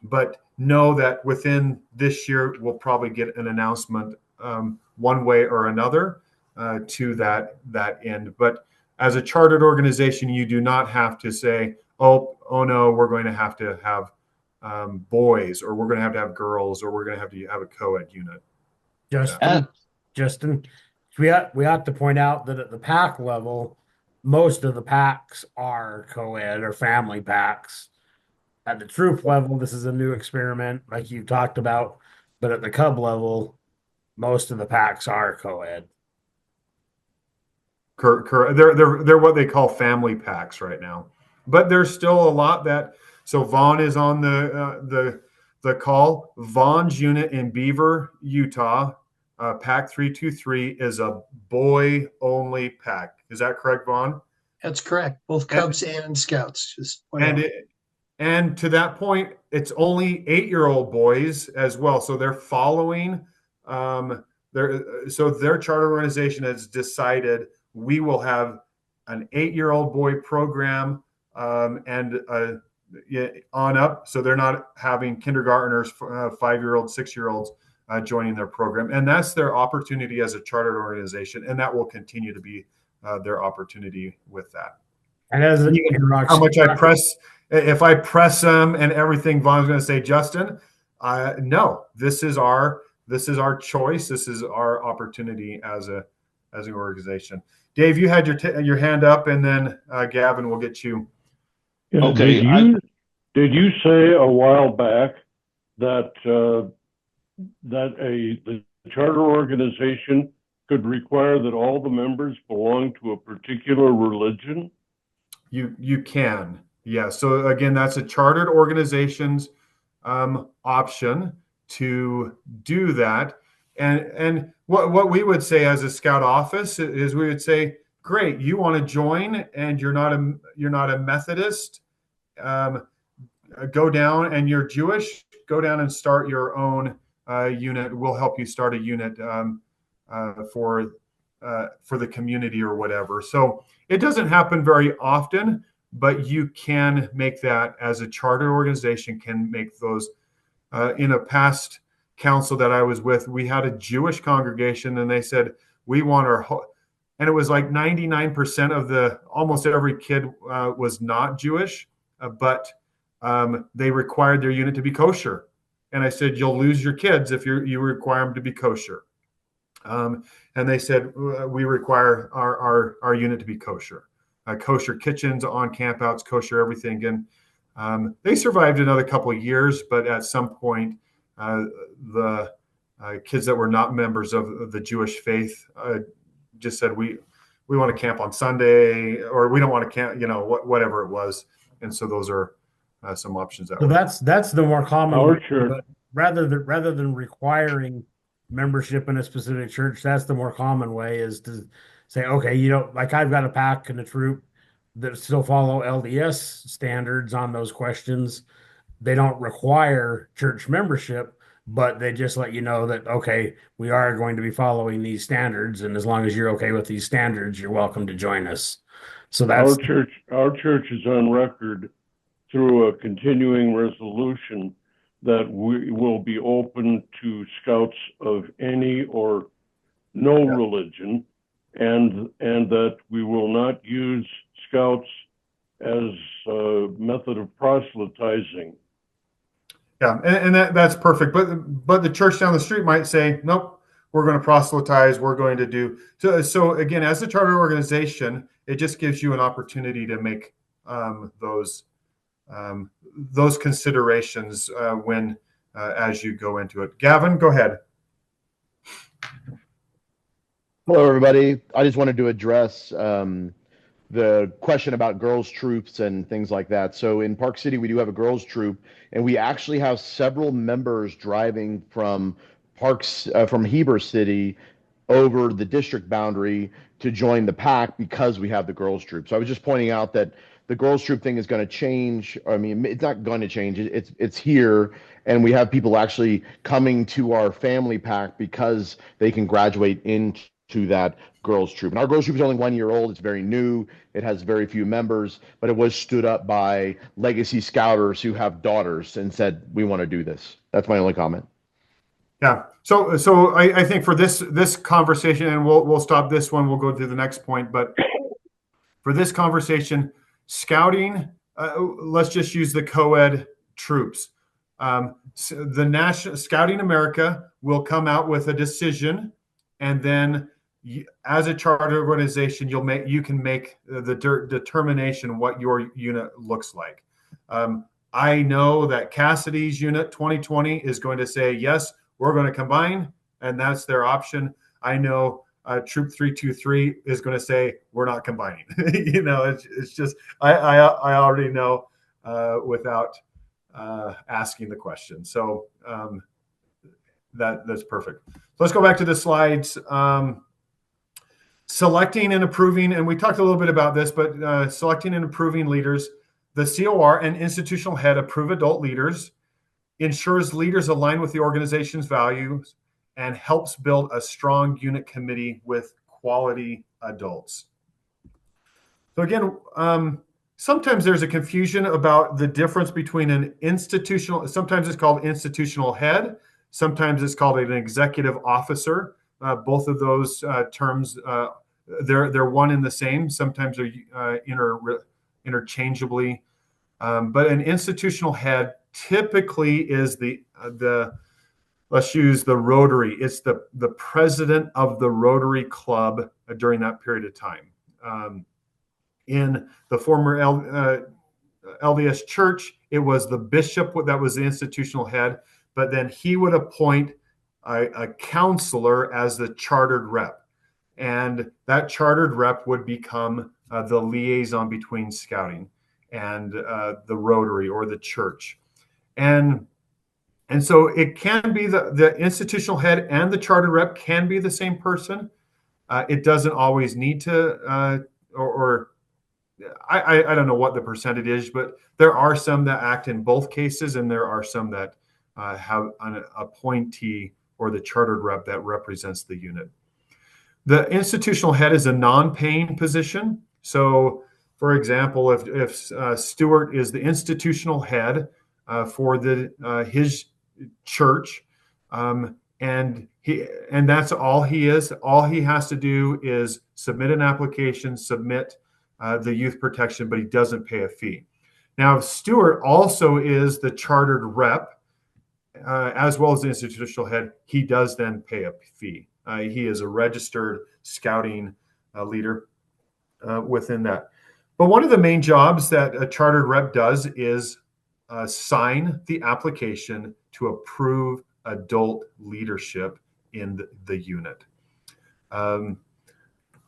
But know that within this year, we'll probably get an announcement one way or another to that end. But as a chartered organization, you do not have to say, oh no, we're going to have boys, or we're going to have girls, or we're going to have a co-ed unit. Justin, we ought to point out that at the pack level, most of the packs are co-ed or family packs. At the troop level, this is a new experiment, like you talked about, but at the cub level, most of the packs are co-ed. They're what they call family packs right now, but there's still a lot that. So Vaughn is on the call. Vaughn's unit in Beaver, Utah, pack 323 is a boy only pack. Is that correct, Vaughn? That's correct. Both Cubs and Scouts. Just and to that point, it's only 8-year-old boys as well. So they're following. Their charter organization has decided we will have an 8-year-old boy program and on up. So they're not having kindergartners, 5-year-olds, 6-year-olds joining their program. And that's their opportunity as a chartered organization. And that will continue to be their opportunity with that. And as an how much I press, if I press them and everything, Vaughn's going to say, Justin, no, this is our choice. This is our opportunity as an organization. Dave, you had your hand up, and then Gavin will get you. Yeah, okay. Did you say a while back that the charter organization could require that all the members belong to a particular religion? You can, yeah. So again, that's a chartered organization's option to do that. And what we would say as a scout office is we would say, great, you want to join and you're not a Methodist, go down, and you're Jewish, go down and start your own unit. We'll help you start a unit for the community or whatever. So it doesn't happen very often, but you can make that as a charter organization, can make those. In a past council that I was with, we had a Jewish congregation, and they said, we want and it was like 99% of almost every kid was not Jewish, but they required their unit to be kosher. And I said, you'll lose your kids if you require them to be kosher. And they said, we require our unit to be kosher. kosher kitchens on campouts, kosher everything. And they survived another couple of years, but at some point, the kids that were not members of the Jewish faith just said, we want to camp on Sunday, or we don't want to camp, whatever it was. And so those are some options that So way. that's the more common Our way, church, but rather than requiring membership in a specific church, that's the more common way, is to say, okay, like I've got a pack and a troop that still follow LDS standards on those questions. They don't require church membership, but they just let you know that, okay, we are going to be following these standards, and as long as you're okay with these standards, you're welcome to join us. So our that's church is on record through a continuing resolution that we will be open to scouts of any or no religion, and that we will not use scouts as a method of proselytizing. Yeah, and that's perfect. But the church down the street might say, nope, we're going to proselytize. We're going to do so. Again, as a charter organization, it just gives you an opportunity to make those considerations when as you go into it. Gavin, go ahead. Hello, everybody. I just wanted to address the question about girls' troops and things like that. So in Park City, we do have a girls' troop, and we actually have several members driving from from Heber City over the district boundary to join the pack because we have the girls' troop. So I was just pointing out that the girls' troop thing is going to change. I mean, it's not going to change. It's here, and we have people actually coming to our family pack because they can graduate into that girls' troop. And our girls' troop is only 1 year old. It's very new. It has very few members, but it was stood up by legacy scouters who have daughters and said, we want to do this. That's my only comment. Yeah. So I think for this conversation, and we'll stop this one. We'll go to the next point. But for this conversation, scouting, let's just use the co-ed troops. So the National Scouting America will come out with a decision, and then as a charter organization, you can make the determination what your unit looks like. I know that Cassidy's unit 2020 is going to say, yes, we're going to combine, and that's their option. I know Troop 323 is going to say, we're not combining. It's just, I already know without asking the question. So that's perfect. So let's go back to the slides. Selecting and approving, and we talked a little bit about this, but selecting and approving leaders. The COR and institutional head approve adult leaders, ensures leaders align with the organization's values, and helps build a strong unit committee with quality adults. So again, sometimes there's a confusion about the difference between an institutional, sometimes it's called institutional head, sometimes it's called an executive officer. Both of those terms, they're one and the same. Sometimes they're interchangeably. But an institutional head typically is the let's use the Rotary. It's the president of the Rotary Club during that period of time. In the former LDS Church, it was the bishop that was the institutional head, but then he would appoint a counselor as the chartered rep. And that chartered rep would become the liaison between scouting and the Rotary or the church. And so it can be the institutional head and the chartered rep can be the same person. It doesn't always need to, I don't know what the percentage is, but there are some that act in both cases, and there are some that have an appointee or the chartered rep that represents the unit. The institutional head is a non-paying position. So, for example, if Stuart is the institutional head for his church, and that's all he is, all he has to do is submit an application, submit the youth protection, but he doesn't pay a fee. Now, if Stuart also is the chartered rep, as well as the institutional head, he does then pay a fee. He is a registered scouting leader within that. But one of the main jobs that a chartered rep does is sign the application to approve adult leadership in the unit.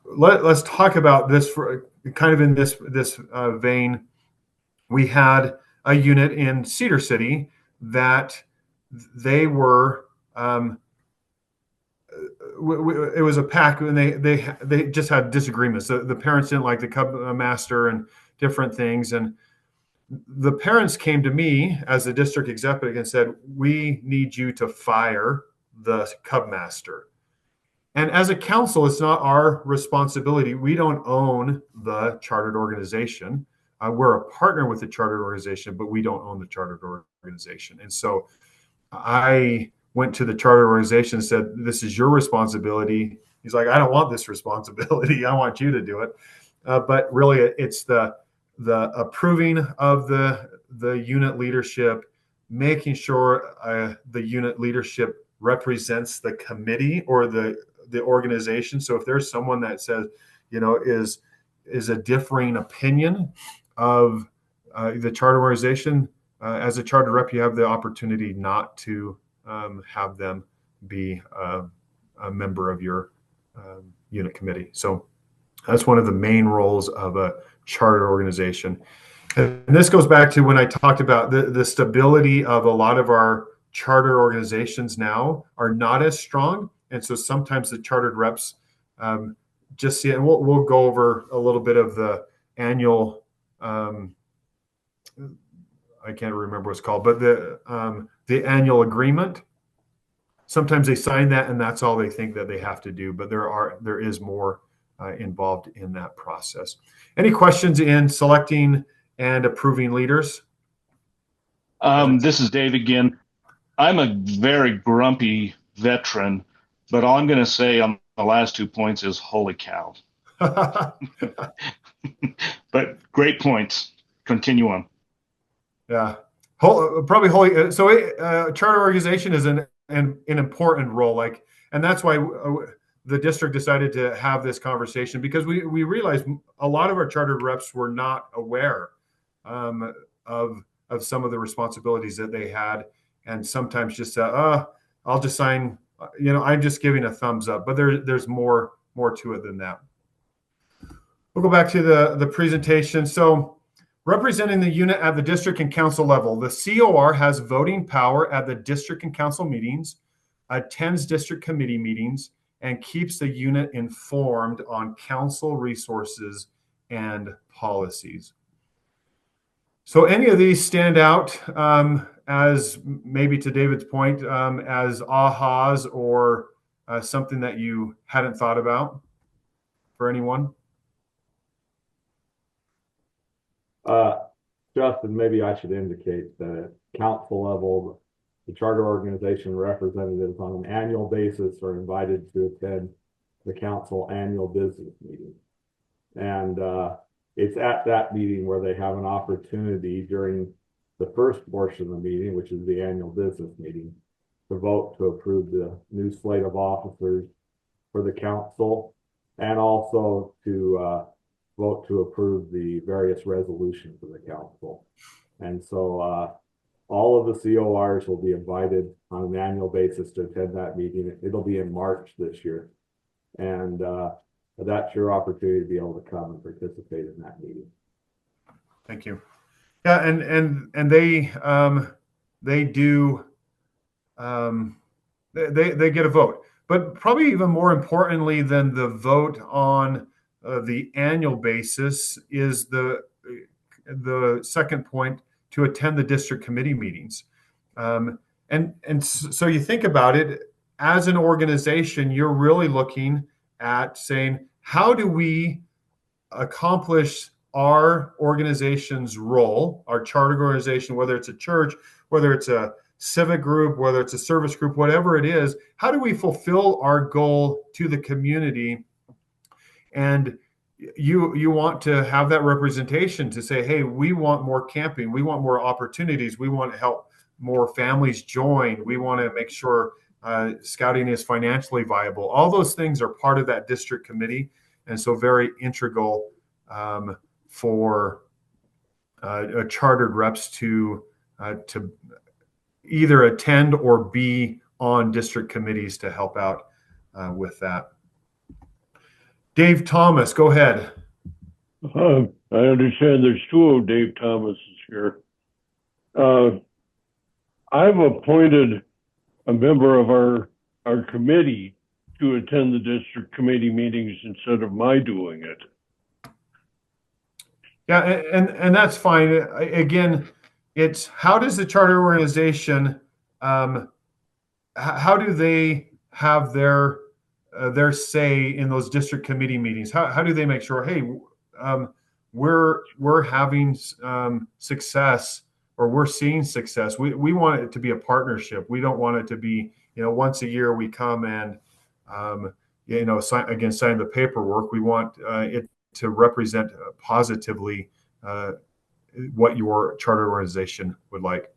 Let's talk about this for kind of in this vein. We had a unit in Cedar City that they were it was a pack, and they just had disagreements. The parents didn't like the cub master and different things, and the parents came to me as the district executive and said, "We need you to fire the cub master." And as a council, it's not our responsibility. We don't own the chartered organization. We're a partner with the chartered organization, but we don't own the chartered organization. And so I went to the charter organization and said, "This is your responsibility." He's like, "I don't want this responsibility. I want you to do it." But really, it's the approving of the unit leadership, making sure the unit leadership represents the committee or the organization. So if there's someone that says, is a differing opinion of the charter organization, as a charter rep, you have the opportunity not to have them be a member of your unit committee. So that's one of the main roles of a charter organization. And this goes back to when I talked about the stability of a lot of our charter organizations now are not as strong. And so sometimes the chartered reps just see it. And we'll go over a little bit of the annual I can't remember what it's called, but the annual agreement. Sometimes they sign that, and that's all they think that they have to do. But there is more involved in that process. Any questions in selecting and approving leaders? This is Dave again. I'm a very grumpy veteran, but all I'm going to say on the last 2 points is "holy cow." But great points. Continue on. Yeah, probably holy. So charter organization is an important role, and that's why the district decided to have this conversation, because we realized a lot of our chartered reps were not aware of some of the responsibilities that they had, and sometimes just I'll just sign. I'm just giving a thumbs up, but there's more to it than that. We'll go back to the presentation. So, representing the unit at the district and council level, the COR has voting power at the district and council meetings, attends district committee meetings, and keeps the unit informed on council resources and policies. So any of these stand out as, maybe to David's point, as ahas or something that you hadn't thought about for anyone? Justin, maybe I should indicate that at council level, the charter organization representatives on an annual basis are invited to attend the council annual business meeting. And it's at that meeting where they have an opportunity during the first portion of the meeting, which is the annual business meeting, to vote to approve the new slate of officers for the council, and also to vote to approve the various resolutions of the council. And so all of the CORs will be invited on an annual basis to attend that meeting. It'll be in March this year. And that's your opportunity to be able to come and participate in that meeting. Thank you. Yeah, and they do they get a vote, but probably even more importantly than the vote on the annual basis is the second point, to attend the district committee meetings. And so you think about it, as an organization, you're really looking at saying, how do we accomplish our organization's role, our charter organization, whether it's a church, whether it's a civic group, whether it's a service group, whatever it is, how do we fulfill our goal to the community? And you want to have that representation to say, hey, we want more camping, we want more opportunities, we want to help more families join, we want to make sure scouting is financially viable. All those things are part of that district committee, and so very integral for chartered reps to either attend or be on district committees to help out with that. Dave Thomas, go ahead. I understand there's two Dave Thomases here. I've appointed a member of our committee to attend the district committee meetings instead of my doing it. Yeah, and that's fine. Again, it's how does the charter organization, how do they have their say in those district committee meetings? How do they make sure, hey, we're having success, or we're seeing success? We want it to be a partnership. We don't want it to be, once a year we come and sign the paperwork. We want it to represent positively what your charter organization would like.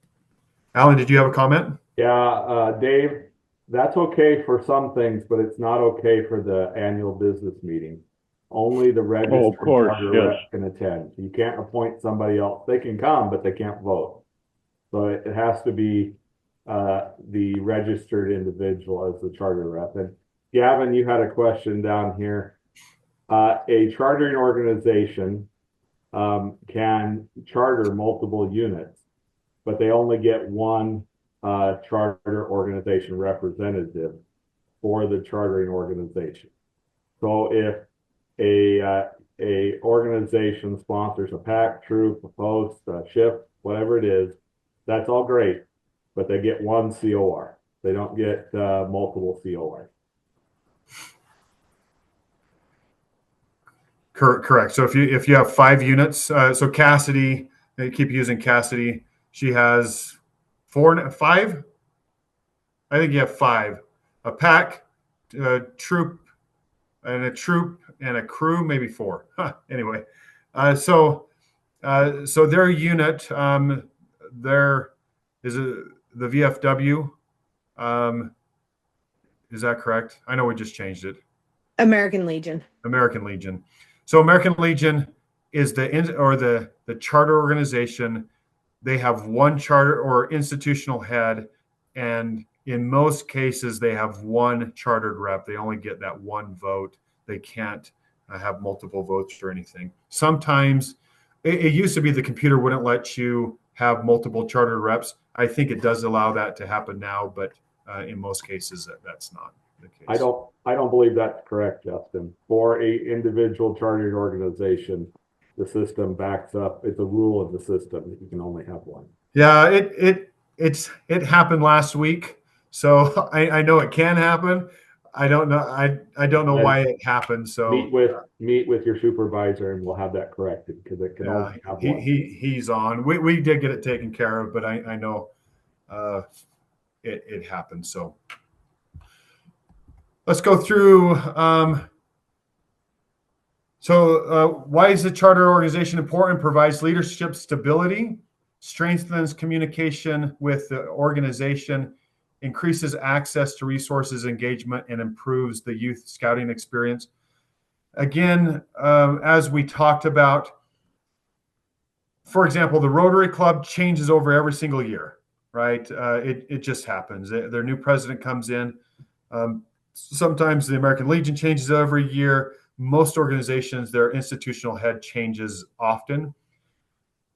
Alan, did you have a comment? Yeah, Dave, that's okay for some things, but it's not okay for the annual business meeting. Only the registered charter reps can attend. You can't appoint somebody else. They can come, but they can't vote. So it has to be the registered individual as the charter rep. And Gavin, you had a question down here. A chartering organization can charter multiple units, but they only get one charter organization representative for the chartering organization. So if a organization sponsors a pack, troop, a post, a shift, whatever it is, that's all great, but they get one COR. They don't get multiple CORs. Correct. So if you have 5 units, so Cassidy, they keep using Cassidy. She has 5. I think you have 5. A pack, a troop, and a crew, maybe 4. Anyway, so their unit, there is the VFW. Is that correct? I know we just changed it. American Legion. American Legion. So American Legion is the charter organization. They have one charter or institutional head, and in most cases they have one chartered rep. They only get that one vote. They can't have multiple votes or anything. Sometimes it used to be the computer wouldn't let you have multiple chartered reps. I think it does allow that to happen now, but in most cases that's not the case. I don't believe that's correct, Justin. For a individual chartered organization, the system backs up. It's a rule of the system that you can only have one. Yeah, it happened last week, so I know it can happen. I don't know. I don't know why it happened. So meet with your supervisor, and we'll have that corrected, because it can only have one. He's on. We did get it taken care of, but I know it happened. So let's go through. Why is the charter organization important? Provides leadership stability, strengthens communication with the organization, increases access to resources, engagement, and improves the youth scouting experience. Again, as we talked about, for example, the Rotary Club changes over every single year, right? It just happens. Their new president comes in. Sometimes the American Legion changes every year. Most organizations, their institutional head changes often.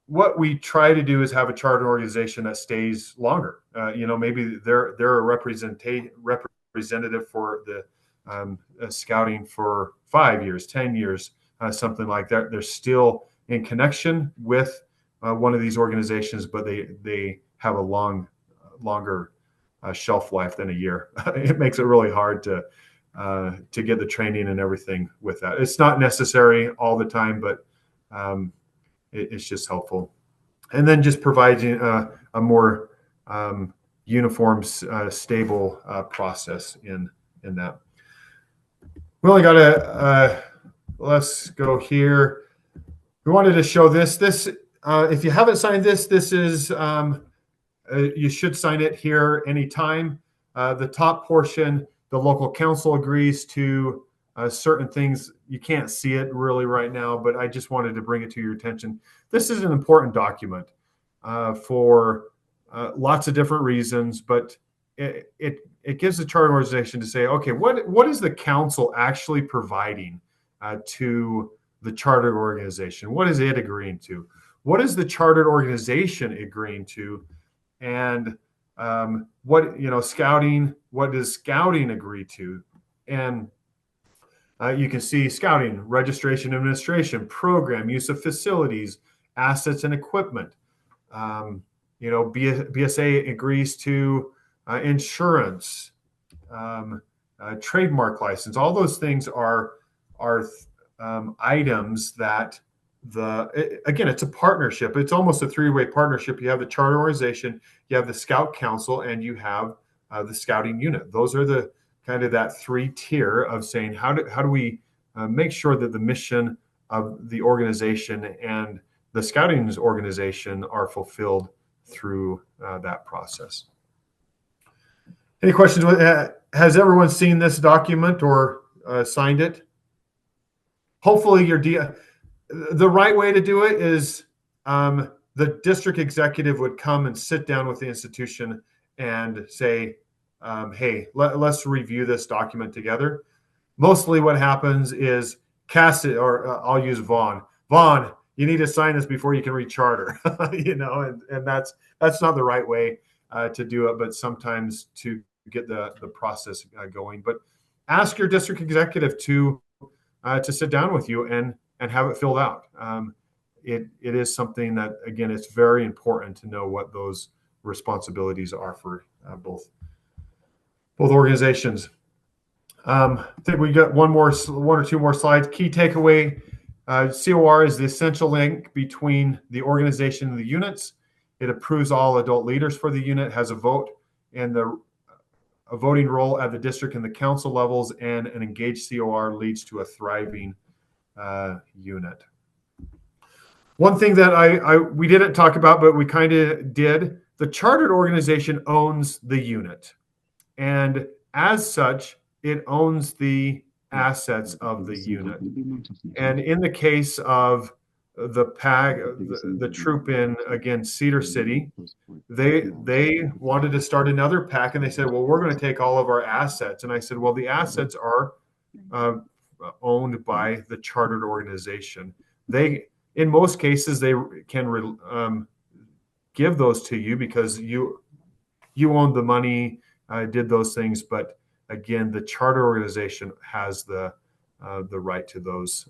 What we try to do is have a charter organization that stays longer. Maybe they're a representative for the scouting for 5 years, 10 years, something like that. They're still in connection with one of these organizations, but they have a longer shelf life than a year. It makes it really hard to get the training and everything with that. It's not necessary all the time, but it's just helpful. And then just providing a more uniform, stable process in that. We only got let's go here. We wanted to show this. If you haven't signed this is, you should sign it here anytime. The top portion, the local council agrees to certain things. You can't see it really right now, but I just wanted to bring it to your attention. This is an important document for lots of different reasons, but it gives the charter organization to say, okay, what is the council actually providing to the chartered organization? What is it agreeing to? What is the chartered organization agreeing to? And scouting, what does scouting agree to? And you can see scouting, registration, administration, program, use of facilities, assets and equipment. BSA agrees to insurance, trademark license. All those things are items that again, it's a partnership. It's almost a three-way partnership. You have the charter organization, you have the Scout Council, and you have the scouting unit. Those are the kind of that three tier of saying how do we make sure that the mission of the organization and the scouting organization are fulfilled through that process. Any questions? Has everyone seen this document or signed it? Hopefully the right way to do it is the district executive would come and sit down with the institution and say, hey, let's review this document together. Mostly what happens is I'll use Vaughn. Vaughn, you need to sign this before you can recharter, and that's not the right way to do it, but sometimes to get the process going. But ask your district executive to sit down with you and have it filled out. It is something that, again, it's very important to know what those responsibilities are for both organizations. I think we got one or two more slides. Key takeaway: COR is the essential link between the organization and the units. It approves all adult leaders for the unit, has a vote and a voting role at the district and the council levels, and an engaged COR leads to a thriving unit. One thing that we didn't talk about, but we kind of did, the chartered organization owns the unit. And as such, it owns the assets of the unit. And in the case of the PAG, the troop in, again, Cedar City, they wanted to start another PAC, and they said, well, we're going to take all of our assets. And I said, well, the assets are owned by the chartered organization. In most cases, they can give those to you because you owned the money, did those things. But again, the charter organization has the right to those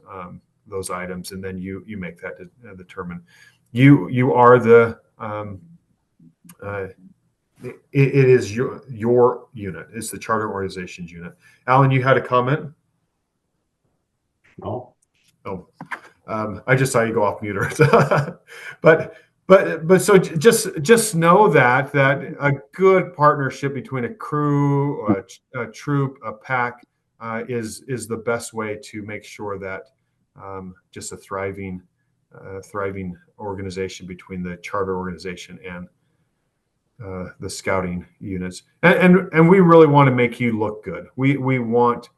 items, and then you make that determine. You are the it is your unit. It's the charter organization's unit. Alan, you had a comment? No. Oh, I just saw you go off mute. But so just know that a good partnership between a crew, a troop, a pack is the best way to make sure that just a thriving organization between the charter organization and the scouting units. And we really want to make you look good. We want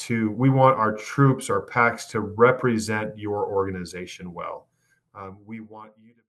our troops, our packs, to represent your organization well. We want you to